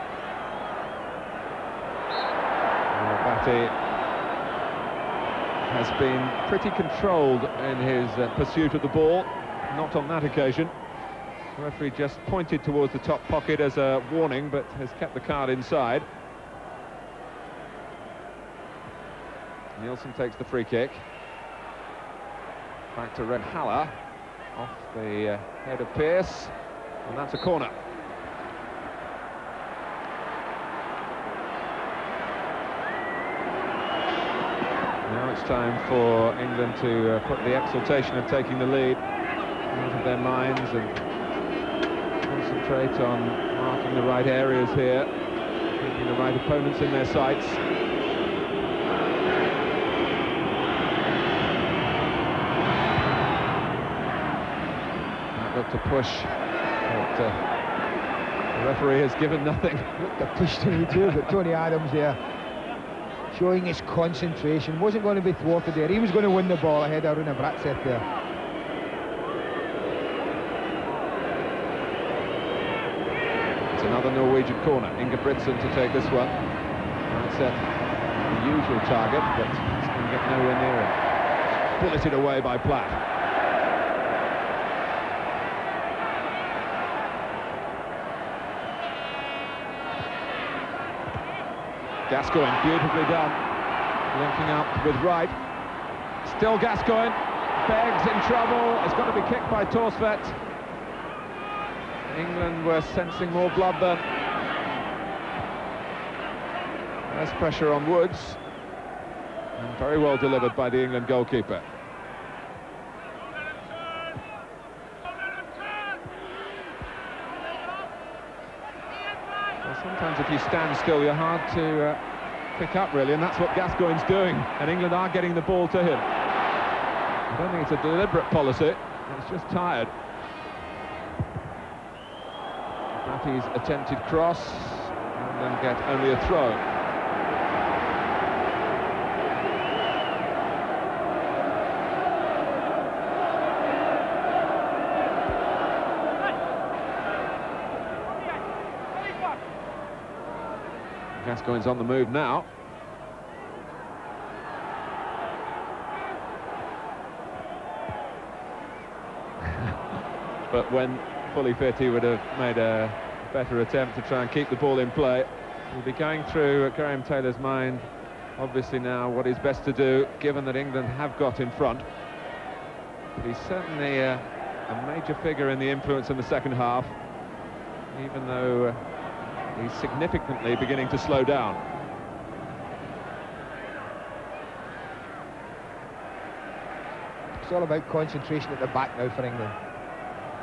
Batty has been pretty controlled in his pursuit of the ball. Not on that occasion. The referee just pointed towards the top pocket as a warning, but has kept the card inside. Nielsen takes the free kick. Back to Red Haller. Off the head of Pearce. And that's a corner. Now it's time for England to put the exultation of taking the lead out of their minds and concentrate on marking the right areas here, keeping the right opponents in their sights. That looked a push, but the referee has given nothing. Looked a push to me too, but Tony Adams there showing his concentration, wasn't going to be thwarted there. He was going to win the ball ahead of Rune Bratseth there. It's another Norwegian corner. Ingebrigtsen to take this one. Bratseth, the usual target, but he's going to get nowhere near him. Bulleted away by Platt. Gascoigne, beautifully done, linking up with Wright. Still Gascoigne, Beggs in trouble, it's got to be kicked by Thorstvedt. England were sensing more blood then. Less pressure on Woods, and very well delivered by the England goalkeeper. if you stand still, you're hard to pick up, really, and that's what Gascoigne's doing, and England are getting the ball to him. I don't think it's a deliberate policy, it's just tired. Batty's attempted cross, and then get only a throw. Gascoigne's on the move now. But when fully fit, he would have made a better attempt to try and keep the ball in play. He'll be going through Graham Taylor's mind, obviously now, what is best to do, given that England have got in front. But he's certainly a major figure in the influence in the second half, even though he's significantly beginning to slow down. It's all about concentration at the back now for England.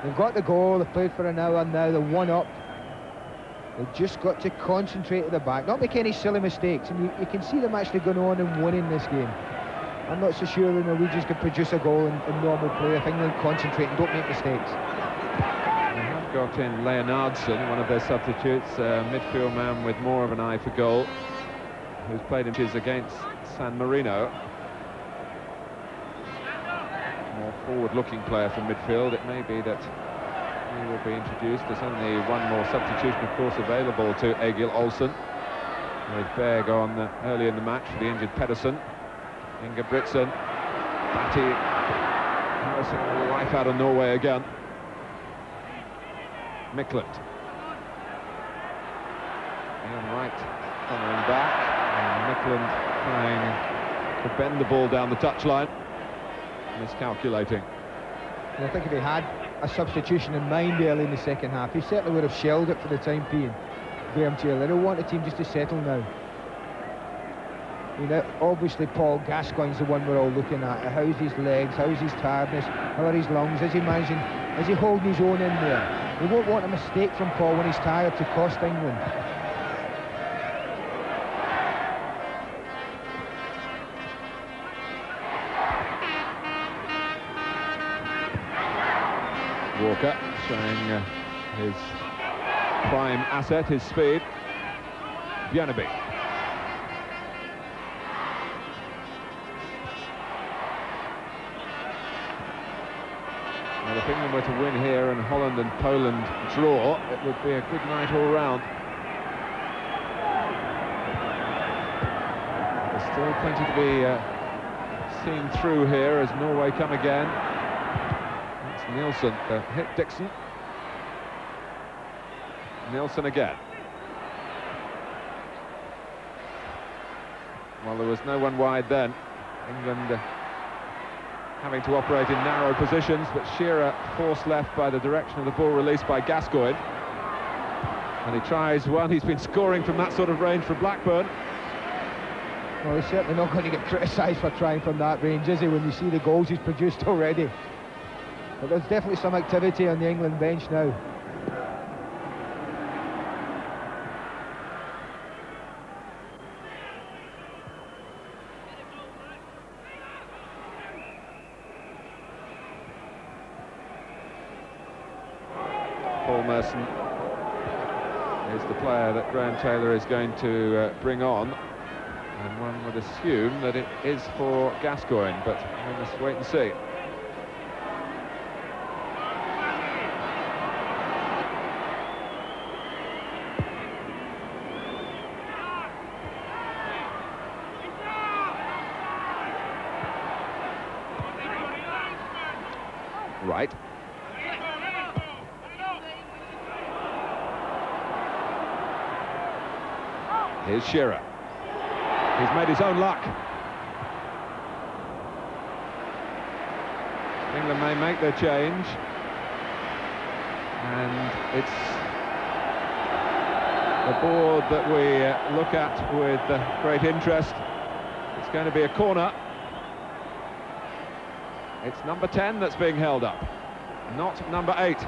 They've got the goal, they've played for an hour now, they're 1-up. They've just got to concentrate at the back, not make any silly mistakes, and you can see them actually going on and winning this game. I'm not so sure the Norwegians could produce a goal in normal play if England concentrate and don't make mistakes. They have got in Leonardson, one of their substitutes, a midfield man with more of an eye for goal, who's played in matches against San Marino. More forward-looking player from midfield. It may be that he will be introduced. There's only one more substitution, of course, available to Egil Olsen, with Berg on early in the match for the injured Pedersen. Ingebrigtsen, Batty, harassing the life out of Norway again. Mikland. Ian Wright coming back, and Mikland trying to bend the ball down the touchline. Miscalculating. And I think if he had a substitution in mind early in the second half, he certainly would have shelled it for the time being. Graham Taylor, they want the team just to settle now. You know, obviously Paul Gascoigne's the one we're all looking at. How's his legs, how's his tiredness, how are his lungs, is he holding his own in there? We won't want a mistake from Paul when he's tired to cost England. Walker showing his prime asset, his speed. Bjerneby. Well, if England were to win here and Holland and Poland draw, it would be a good night all round. There's still plenty to be seen through here as Norway come again. Nielsen hit Dixon. Nielsen again. Well, there was no one wide then. England having to operate in narrow positions, but Shearer forced left by the direction of the ball released by Gascoigne. And he tries one. He's been scoring from that sort of range for Blackburn. Well, he's certainly not going to get criticised for trying from that range, is he, when you see the goals he's produced already? But there's definitely some activity on the England bench now. Paul Merson is the player that Graham Taylor is going to bring on, and one would assume that it is for Gascoigne, but we must wait and see. Right. Here's Shearer. He's made his own luck. England may make their change. And it's the board that we look at with great interest. It's going to be a corner. It's number 10 that's being held up, not number 8.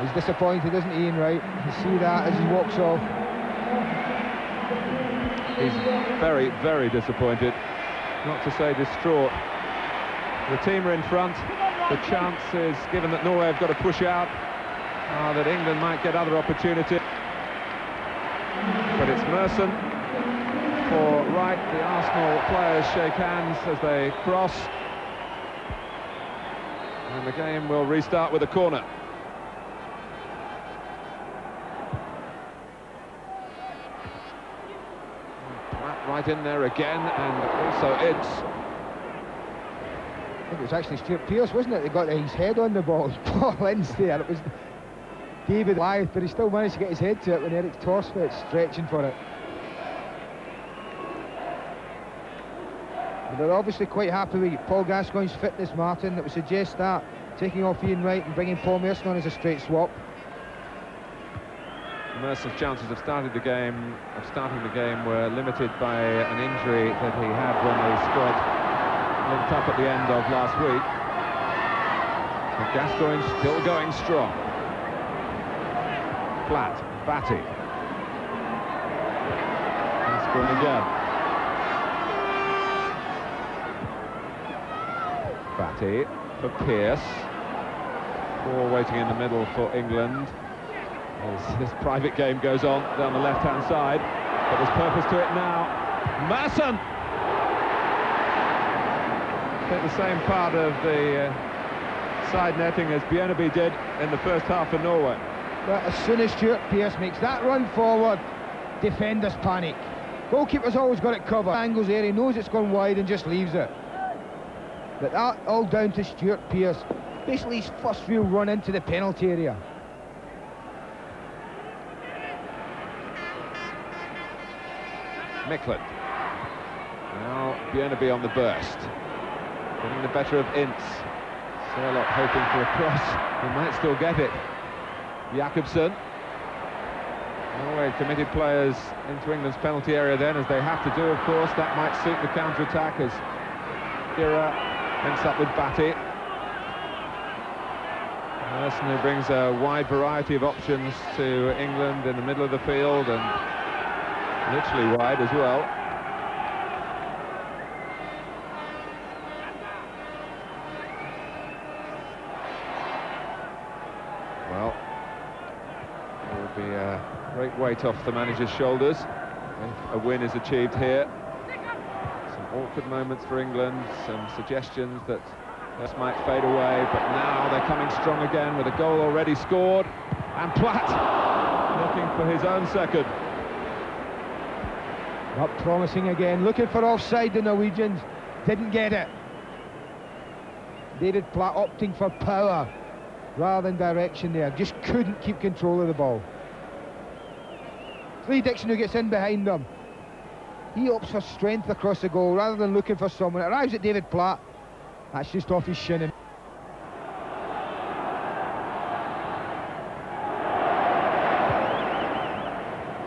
He's disappointed, isn't he, Ian Wright? You see that as he walks off. He's very, very disappointed, not to say distraught. The team are in front. The chance is given that Norway have got to push out, that England might get other opportunity. But it's Merson for Wright. The Arsenal players shake hands as they cross. And the game will restart with a corner. Right in there again, and also Ince. I think it was actually Stuart Pearce, wasn't it? He got his head on the ball. Paul Ince there. It was David Wyeth, but he still managed to get his head to it when Eric Torsford's stretching for it. But they're obviously quite happy with Paul Gascoigne's fitness, Martin. That would suggest that taking off Ian Wright and bringing Paul Merson on as a straight swap. Merson's chances of starting the game were limited by an injury that he had when the squad linked up at the end of last week. But Gascoigne still going strong. Platt, Batty. Gascoigne again. Batty for Pearce. Ball waiting in the middle for England. As this private game goes on down the left-hand side, but there's purpose to it now. Merson! Hit the same part of the side netting as Bjørnebye did in the first half for Norway. But as soon as Stuart Pearce makes that run forward, defenders panic. Goalkeeper's always got it covered. Angles there, he knows it's gone wide and just leaves it. But that all down to Stuart Pearce. Basically his first real run into the penalty area. Micklin. Now Bjørnebye on the burst. Getting the better of Ince. Sørloth hoping for a cross. He might still get it. Jakobsen. Norway committed players into England's penalty area then, as they have to do, of course. That might suit the counter-attack as Shearer links up with Batty. Merson, who brings a wide variety of options to England in the middle of the field, and literally wide as well. Well, there will be a great weight off the manager's shoulders if a win is achieved here. Some awkward moments for England, some suggestions that this might fade away, but now they're coming strong again with a goal already scored, and Platt looking for his own second. Not promising again, looking for offside, the Norwegians didn't get it. David Platt opting for power rather than direction there, just couldn't keep control of the ball. Lee Dixon, who gets in behind them, he opts for strength across the goal rather than looking for someone. It arrives at David Platt, that's just off his shin.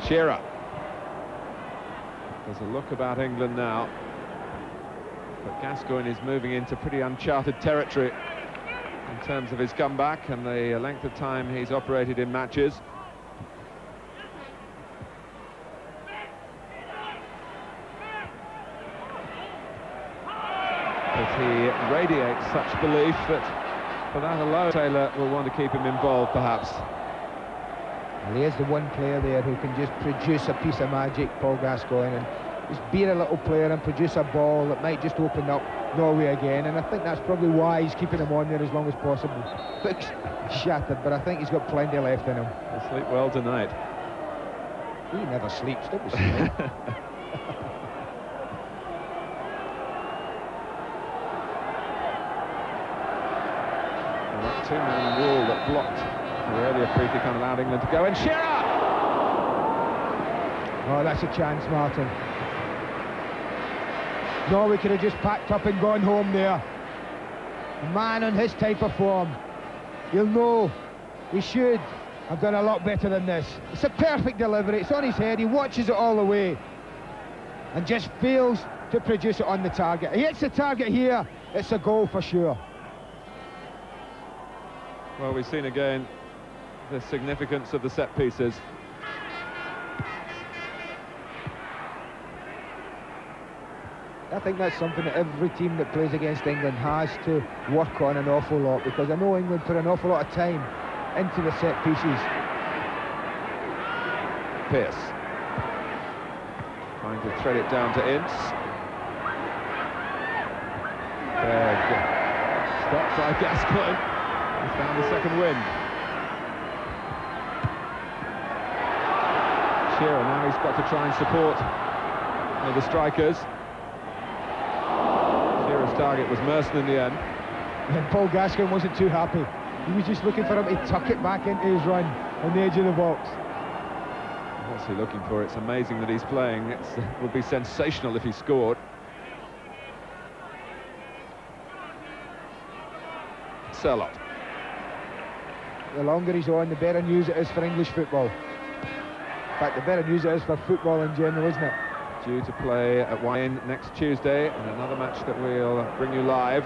Shearer. There's a look about England now, but Gascoigne is moving into pretty uncharted territory in terms of his comeback and the length of time he's operated in matches. But he radiates such belief that for that alone Taylor will want to keep him involved, perhaps. Well, there's the one player there who can just produce a piece of magic, Paul Gascoigne, and just be a little player and produce a ball that might just open up Norway again, and I think that's probably why he's keeping him on there as long as possible. Looks shattered, but I think he's got plenty left in him. He'll sleep well tonight. He never sleeps, don't we, Steve? That two-man rule that blocked the earlier free kick and allowed England to go, and Shearer! Oh, that's a chance, Martin. Norway could have just packed up and gone home there. A man on his type of form, you'll know he should have done a lot better than this. It's a perfect delivery, it's on his head, he watches it all the way and just fails to produce it on the target. He hits the target here, it's a goal for sure. Well, we've seen again the significance of the set pieces. I think that's something that every team that plays against England has to work on an awful lot, because I know England put an awful lot of time into the set pieces. Pearce trying to thread it down to Ince. Stopped by Gascoigne. He's found the second wind. Shearer now, he's got to try and support the strikers. Shearer's target was Merson in the end. And Paul Gascoigne wasn't too happy. He was just looking for him to tuck it back into his run on the edge of the box. What's he looking for? It's amazing that he's playing. It would be sensational if he scored. Sørloth. The longer he's on, the better news it is for English football. In fact, the better news it is for football in general, isn't it? Due to play at Wayne next Tuesday, and another match that we'll bring you live.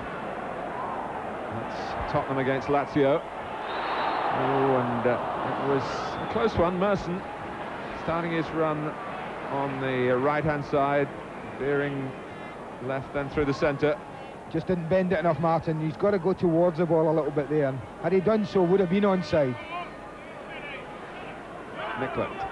That's Tottenham against Lazio. Oh, and it was a close one. Merson starting his run on the right-hand side, veering left, then through the centre. Just didn't bend it enough, Martin. He's got to go towards the ball a little bit there. Had he done so, would have been onside. Micklund.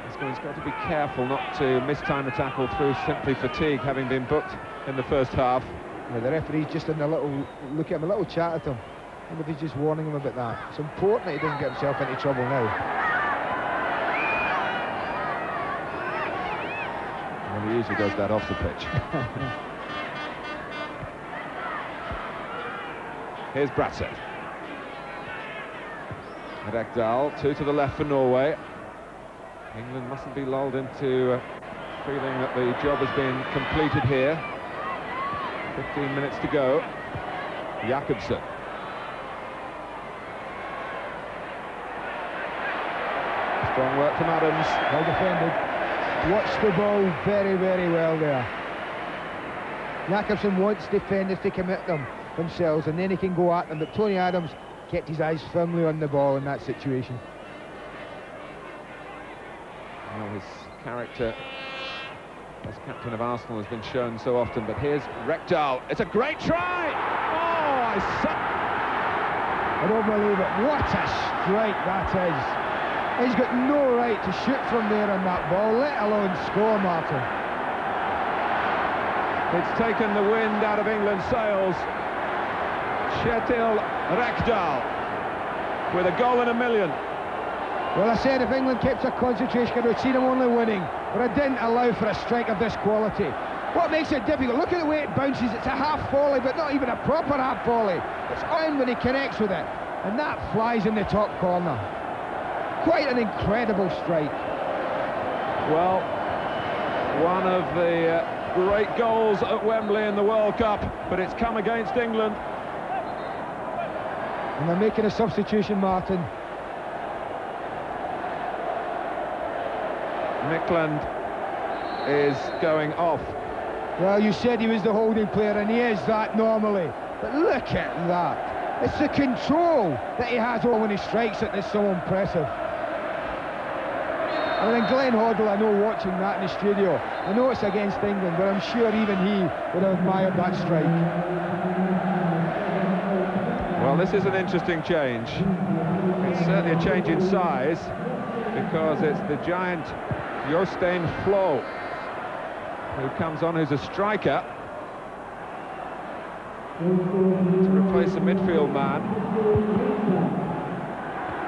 He's got to be careful not to mistime the tackle through simply fatigue, having been booked in the first half. Yeah, the referee's just in a little look at him, a little chat at him. I wonder if he's just warning him about that. It's important that he doesn't get himself into trouble now. Well, he usually does that off the pitch. Here's Bratseth. Rekdal, 2 to the left for Norway. England mustn't be lulled into feeling that the job has been completed here. 15 minutes to go. Jakobsen. Strong work from Adams. Well defended. Watched the ball very, very well there. Jakobsen wants defenders to commit themselves, and then he can go at them, but Tony Adams kept his eyes firmly on the ball in that situation. Well, his character as captain of Arsenal has been shown so often, but here's Rekdal. It's a great try! Oh, I don't believe it. What a strike that is. He's got no right to shoot from there on that ball, let alone score, Martin. It's taken the wind out of England's sails. Kjetil Rekdal with a goal in a million. Well, I said if England kept their concentration, I would see them only winning, but I didn't allow for a strike of this quality. What makes it difficult? Look at the way it bounces. It's a half volley, but not even a proper half volley. It's on when he connects with it, and that flies in the top corner. Quite an incredible strike. Well, one of the great goals at Wembley in the World Cup, but it's come against England. And they're making a substitution, Martin. Micklund is going off. Well, you said he was the holding player, and he is that normally. But look at that. It's the control that he has over when he strikes it that's so impressive. And then Glenn Hoddle, I know, watching that in the studio, I know it's against England, but I'm sure even he would have admired that strike. Well, this is an interesting change. It's certainly a change in size, because it's the giant Jostein Flo who comes on, who's a striker, to replace the midfield man.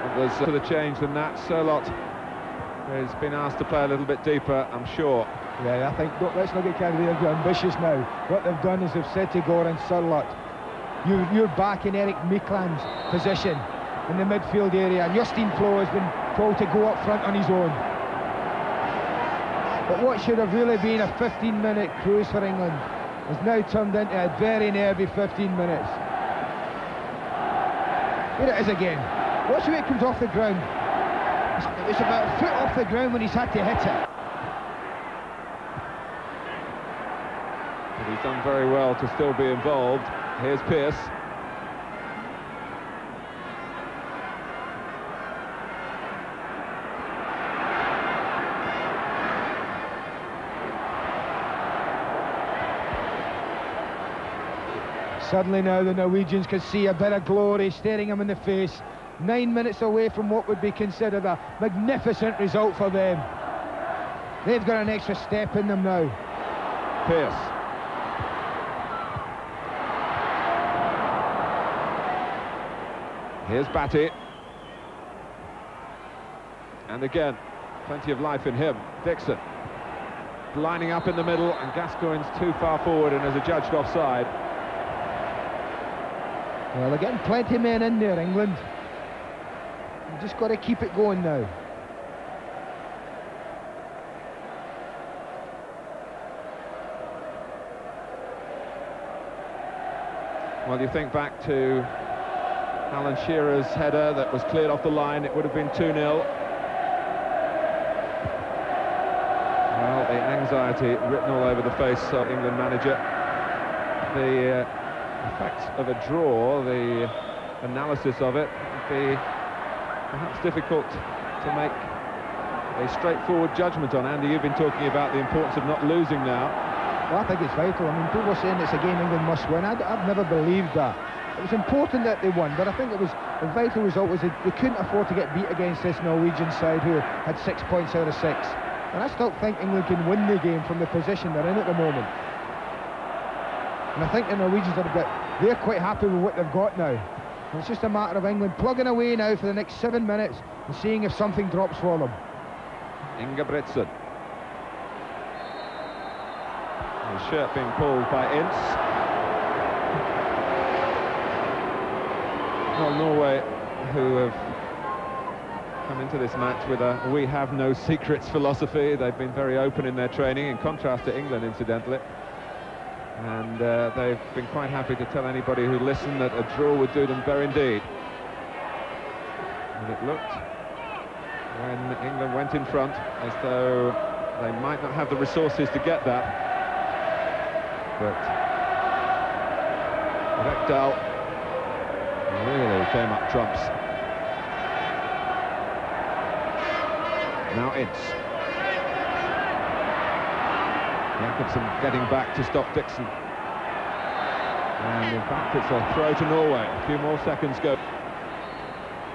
And there's for the change than that. Sørloth has been asked to play a little bit deeper, I'm sure. Yeah, I think, let's not get carried away, they're ambitious now. What they've done is they've said to Goran Sørloth, you're back in Erik Mykland's position in the midfield area, and Jostein Flo has been told to go up front on his own. But what should have really been a 15-minute cruise for England has now turned into a very nervy 15 minutes. Here it is again. Watch the way it comes off the ground. It's about a foot off the ground when he's had to hit it. But he's done very well to still be involved. Here's Pearce. Suddenly now the Norwegians can see a bit of glory staring them in the face. 9 minutes away from what would be considered a magnificent result for them. They've got an extra step in them now. Pearce. Here's Batty. And again, plenty of life in him. Dixon. Lining up in the middle, and Gascoigne's too far forward and is adjudged offside. Well, they're getting plenty of men in there, England. You've just got to keep it going now. Well, you think back to Alan Shearer's header that was cleared off the line, it would have been 2-0. Well, the anxiety written all over the face of England manager. The effects of a draw, the analysis of it, would be perhaps difficult to make a straightforward judgment on. Andy, you've been talking about the importance of not losing now. Well, I think it's vital. I mean, people are saying it's a game England must win. I've never believed that. It was important that they won, but I think it was the vital result was they couldn't afford to get beat against this Norwegian side who had 6 points out of 6. And I still think England can win the game from the position they're in at the moment. And I think the Norwegians they're quite happy with what they've got now. And it's just a matter of England plugging away now for the next 7 minutes and seeing if something drops for them. Ingebrigtsen. His shirt being pulled by Ince. Well, Norway, who have come into this match with a "we have no secrets" philosophy. They've been very open in their training, in contrast to England, incidentally. And they've been quite happy to tell anybody who listened that a draw would do them very indeed. And it looked, when England went in front, as though they might not have the resources to get that. But Rekdal really came up trumps. Now Ince. Jakobsen getting back to stop Dixon. And in fact it's a throw to Norway. A few more seconds go.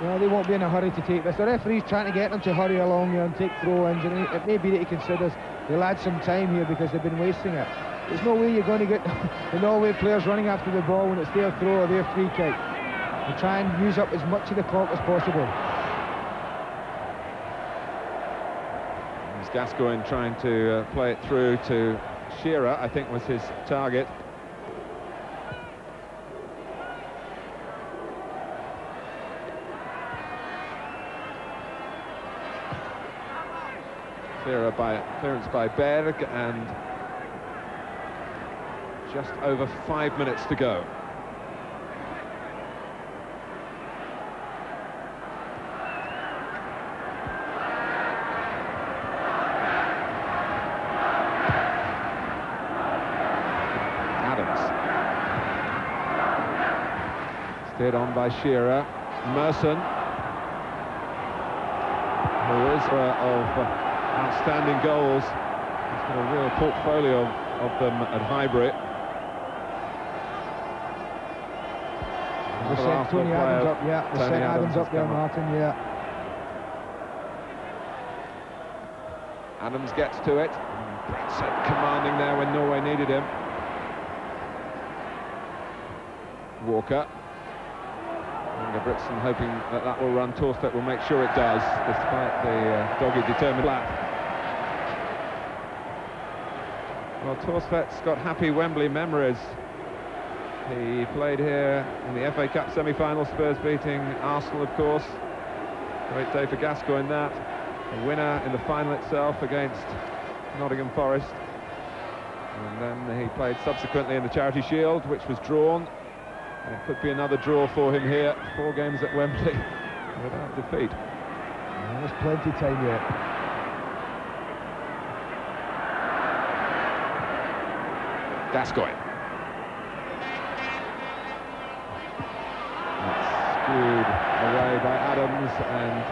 Well, they won't be in a hurry to take this. The referee's trying to get them to hurry along here and take throw-ins, and it may be that he considers they'll add some time here because they've been wasting it. There's no way you're going to get the Norway players running after the ball when it's their throw or their free kick. They try and use up as much of the clock as possible. There's Gascoigne trying to play it through to Shearer, I think was his target. Clearance by Berg, and just over 5 minutes to go. Adams. Steered on by Shearer. Merson, who is of outstanding goals. He's got a real portfolio of them at Highbury. They sent Tony Adams up, yeah. They sent Adams up there, Martin, yeah. Adams gets to it. Bradsett commanding there when Norway needed him. Walker. Ingebrigtsen hoping that will run. Thorstvedt will make sure it does, despite the dogged determined lap. Well, Thorstvedt's got happy Wembley memories. He played here in the FA Cup semi-final, Spurs beating Arsenal, of course. Great day for Gascoigne, that. A winner in the final itself against Nottingham Forest. And then he played subsequently in the Charity Shield, which was drawn. And it could be another draw for him here. 4 games at Wembley without defeat. Well, there's plenty of time yet. Gascoigne. That's skewed away by Adams, and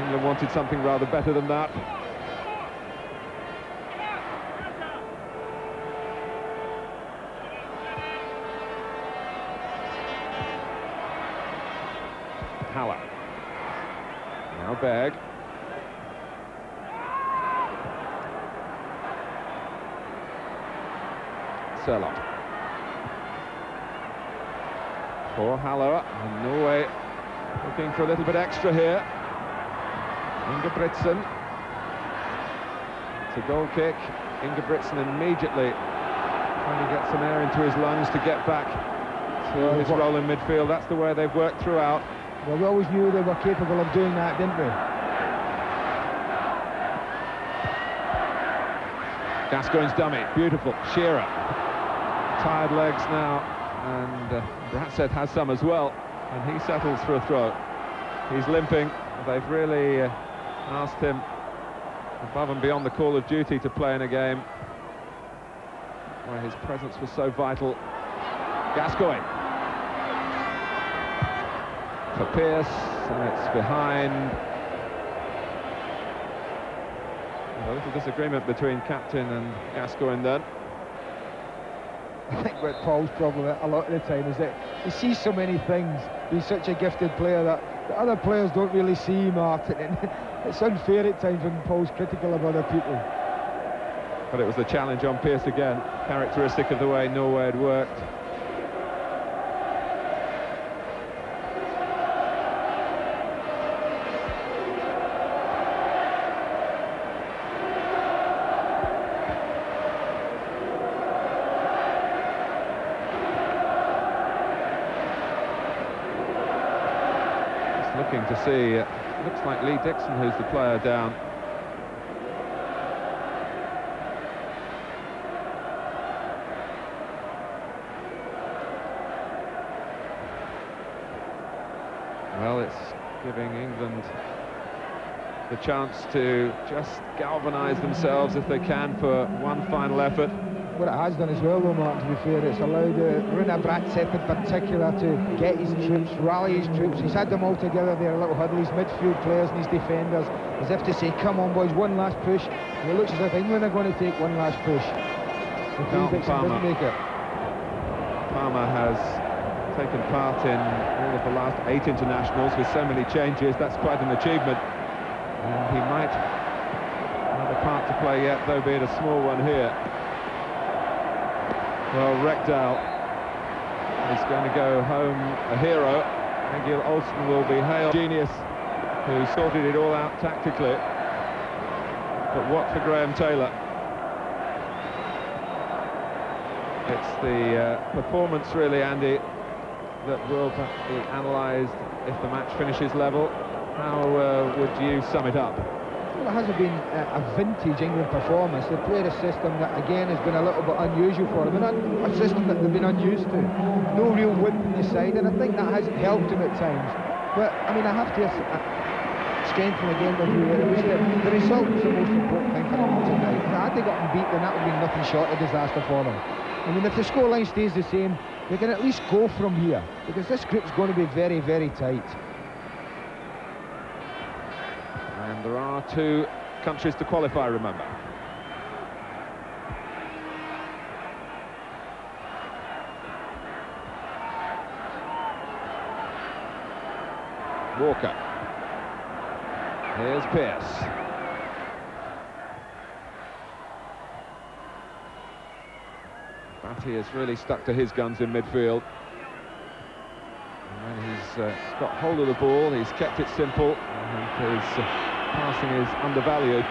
England wanted something rather better than that. Haller. Now Berg. Sørloth. For Haller, and Norway looking for a little bit extra here. Ingebrigtsen. It's a goal kick. Ingebrigtsen immediately trying to get some air into his lungs to get back to his role in midfield. That's the way they've worked throughout. Well, we always knew they were capable of doing that, didn't we? Gascoigne's dummy, beautiful. Shearer. Tired legs now, and Bratset has some as well, and he settles for a throw. He's limping. They've really asked him above and beyond the call of duty to play in a game where his presence was so vital. Gascoigne for Pearce, and it's behind. A little disagreement between captain and Gascoigne then. I think what Paul's problem a lot of the time is that he sees so many things. He's such a gifted player that the other players don't really see, Martin. And it's unfair at times when Paul's critical of other people. But it was the challenge on Pearce again, characteristic of the way Norway had worked. Looking to see, looks like Lee Dixon who's the player down. Well, it's giving England the chance to just galvanise themselves if they can for one final effort. What it has done as well, though, Martin, to be fair, it's allowed Rune Bratset in particular to get his troops, rally his troops. He's had them all together there, a little huddle, his midfield players and his defenders, as if to say, come on boys, one last push. And it looks as if England are going to take one last push. If Lee Dixon doesn't make it. Palmer has taken part in all of the last 8 internationals with so many changes. That's quite an achievement. And he might have a part to play yet, though be it a small one here. Well, Rekdal is going to go home a hero. Egil Olsen will be hailed genius who sorted it all out tactically. But what for Graham Taylor? It's the performance, really, Andy, that will be analysed if the match finishes level. How would you sum it up? Well, it hasn't been a vintage England performance. They played a system that, again, has been a little bit unusual for them, and a system that they've been unused to. No real width in the side, and I think that hasn't helped them at times. But, I mean, I have to strengthen again with you here. It was the result was the most important thing for them tonight. Had they gotten beat, then that would be nothing short of disaster for them. I mean, if the scoreline stays the same, they can at least go from here, because this group's going to be very, very tight. And there are 2 countries to qualify, remember. Walker. Here's Pearce. Batty has really stuck to his guns in midfield. And when he's got hold of the ball, he's kept it simple, and his passing is undervalued.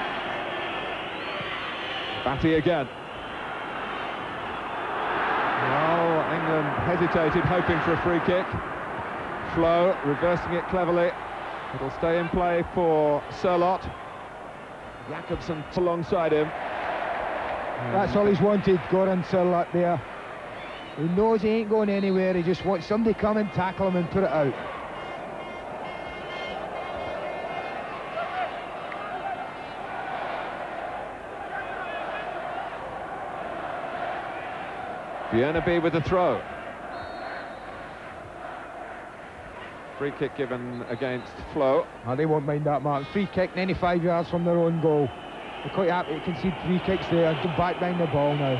Batty again. Well, England hesitated, hoping for a free kick. Flo reversing it cleverly. It'll stay in play for Sørloth. Jakobsen alongside him. That's all he's wanted, Goran Sørloth there. He knows he ain't going anywhere, he just wants somebody to come and tackle him and put it out. Bjørneby with the throw. Free kick given against Flo. Oh, they won't mind that, Mark. Free kick 95 yards from their own goal. They're quite happy to concede free kicks there. Back behind the ball now.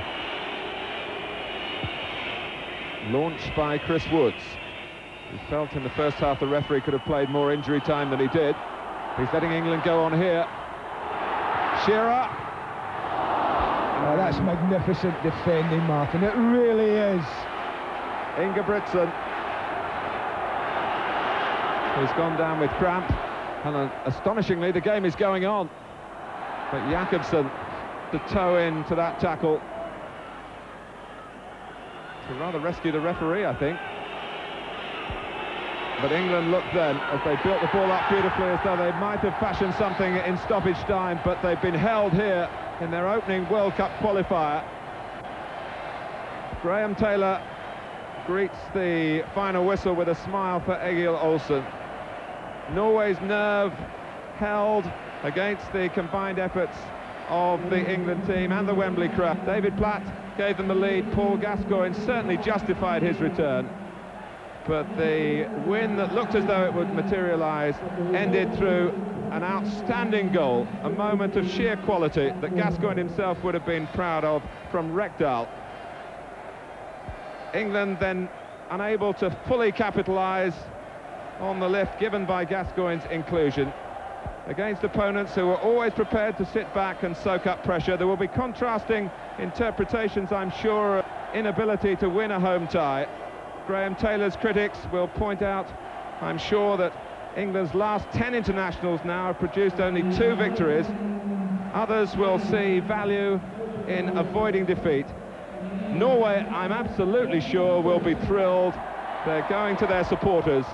Launched by Chris Woods. He felt in the first half the referee could have played more injury time than he did. He's letting England go on here. Shearer. Oh, that's magnificent defending, Martin. It really is. Ingebrigtsen. He's gone down with cramp, and astonishingly the game is going on. But Jakobsen to toe in to that tackle to rather rescue the referee, I think. But England looked then, as they built the ball up beautifully, as though they might have fashioned something in stoppage time, but they've been held here in their opening World Cup qualifier. Graham Taylor greets the final whistle with a smile for Egil Olsen. Norway's nerve held against the combined efforts of the England team and the Wembley crowd. David Platt gave them the lead. Paul Gascoigne certainly justified his return, but the win that looked as though it would materialise ended through an outstanding goal, a moment of sheer quality that Gascoigne himself would have been proud of from Rekdal. England then unable to fully capitalise on the lift given by Gascoigne's inclusion against opponents who were always prepared to sit back and soak up pressure. There will be contrasting interpretations, I'm sure, of inability to win a home tie. Graham Taylor's critics will point out, I'm sure, that England's last 10 internationals now have produced only 2 victories. Others will see value in avoiding defeat. Norway, I'm absolutely sure, will be thrilled. They're going to their supporters.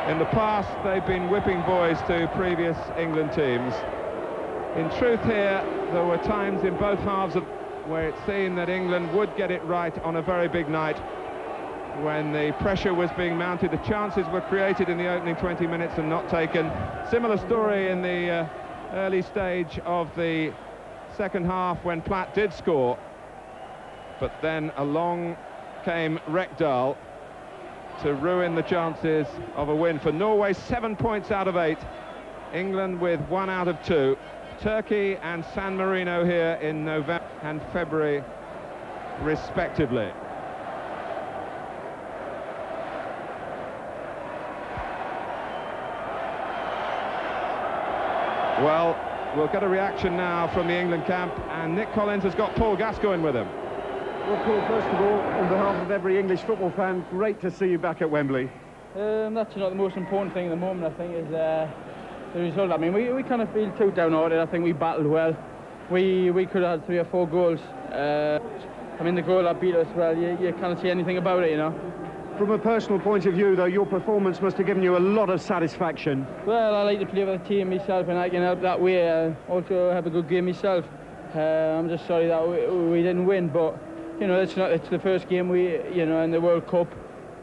In the past, they've been whipping boys to previous England teams. In truth here, there were times in both halves where it seemed that England would get it right on a very big night. When the pressure was being mounted, the chances were created in the opening 20 minutes and not taken. Similar story in the early stage of the second half when Platt did score. But then along came Rekdal to ruin the chances of a win for Norway. 7 points out of 8. England with 1 out of 2. Turkey and San Marino here in November and February, respectively. Well, we'll get a reaction now from the England camp, and Nick Collins has got Paul Gascoigne with him. Well, Paul, first of all, on behalf of every English football fan, great to see you back at Wembley. That's not the most important thing at the moment, I think, is the result. I mean, we kind of feel too downhearted. I think we battled well. We could have had 3 or 4 goals. I mean, the goal that beat us, well, you can't see anything about it, you know. From a personal point of view, though, your performance must have given you a lot of satisfaction. Well, I like to play with the team myself, and I can help that way. Also have a good game myself. I'm just sorry that we didn't win, but you know, it's the first game in the World Cup.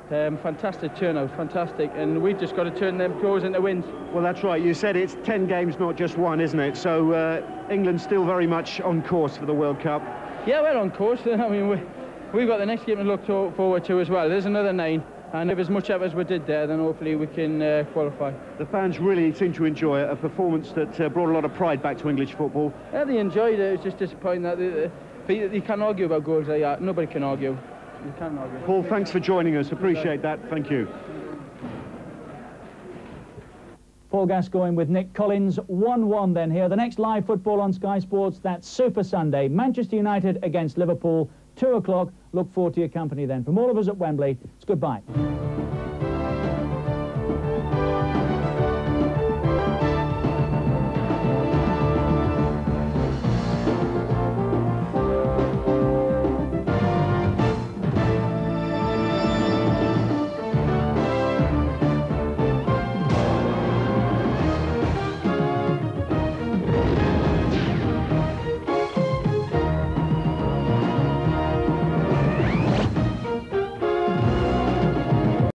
Fantastic turnout, fantastic, and we've just got to turn them draws into wins. Well, that's right. You said it's 10 games, not just 1, isn't it? So England's still very much on course for the World Cup. Yeah, we're on course. I mean, we've got the next game to look forward to as well. There's another 9, and if as much effort as we did there, then hopefully we can qualify. The fans really seem to enjoy it, a performance that brought a lot of pride back to English football. Yeah, they enjoyed it. It's just disappointing that you can't argue about goals like that. Nobody can argue. You can't argue. Paul, thanks for joining us. Appreciate that. Thank you. Paul Gascoigne with Nick Collins. 1-1 then here. The next live football on Sky Sports, that's Super Sunday. Manchester United against Liverpool, 2 o'clock. Look forward to your company then. From all of us at Wembley, it's goodbye.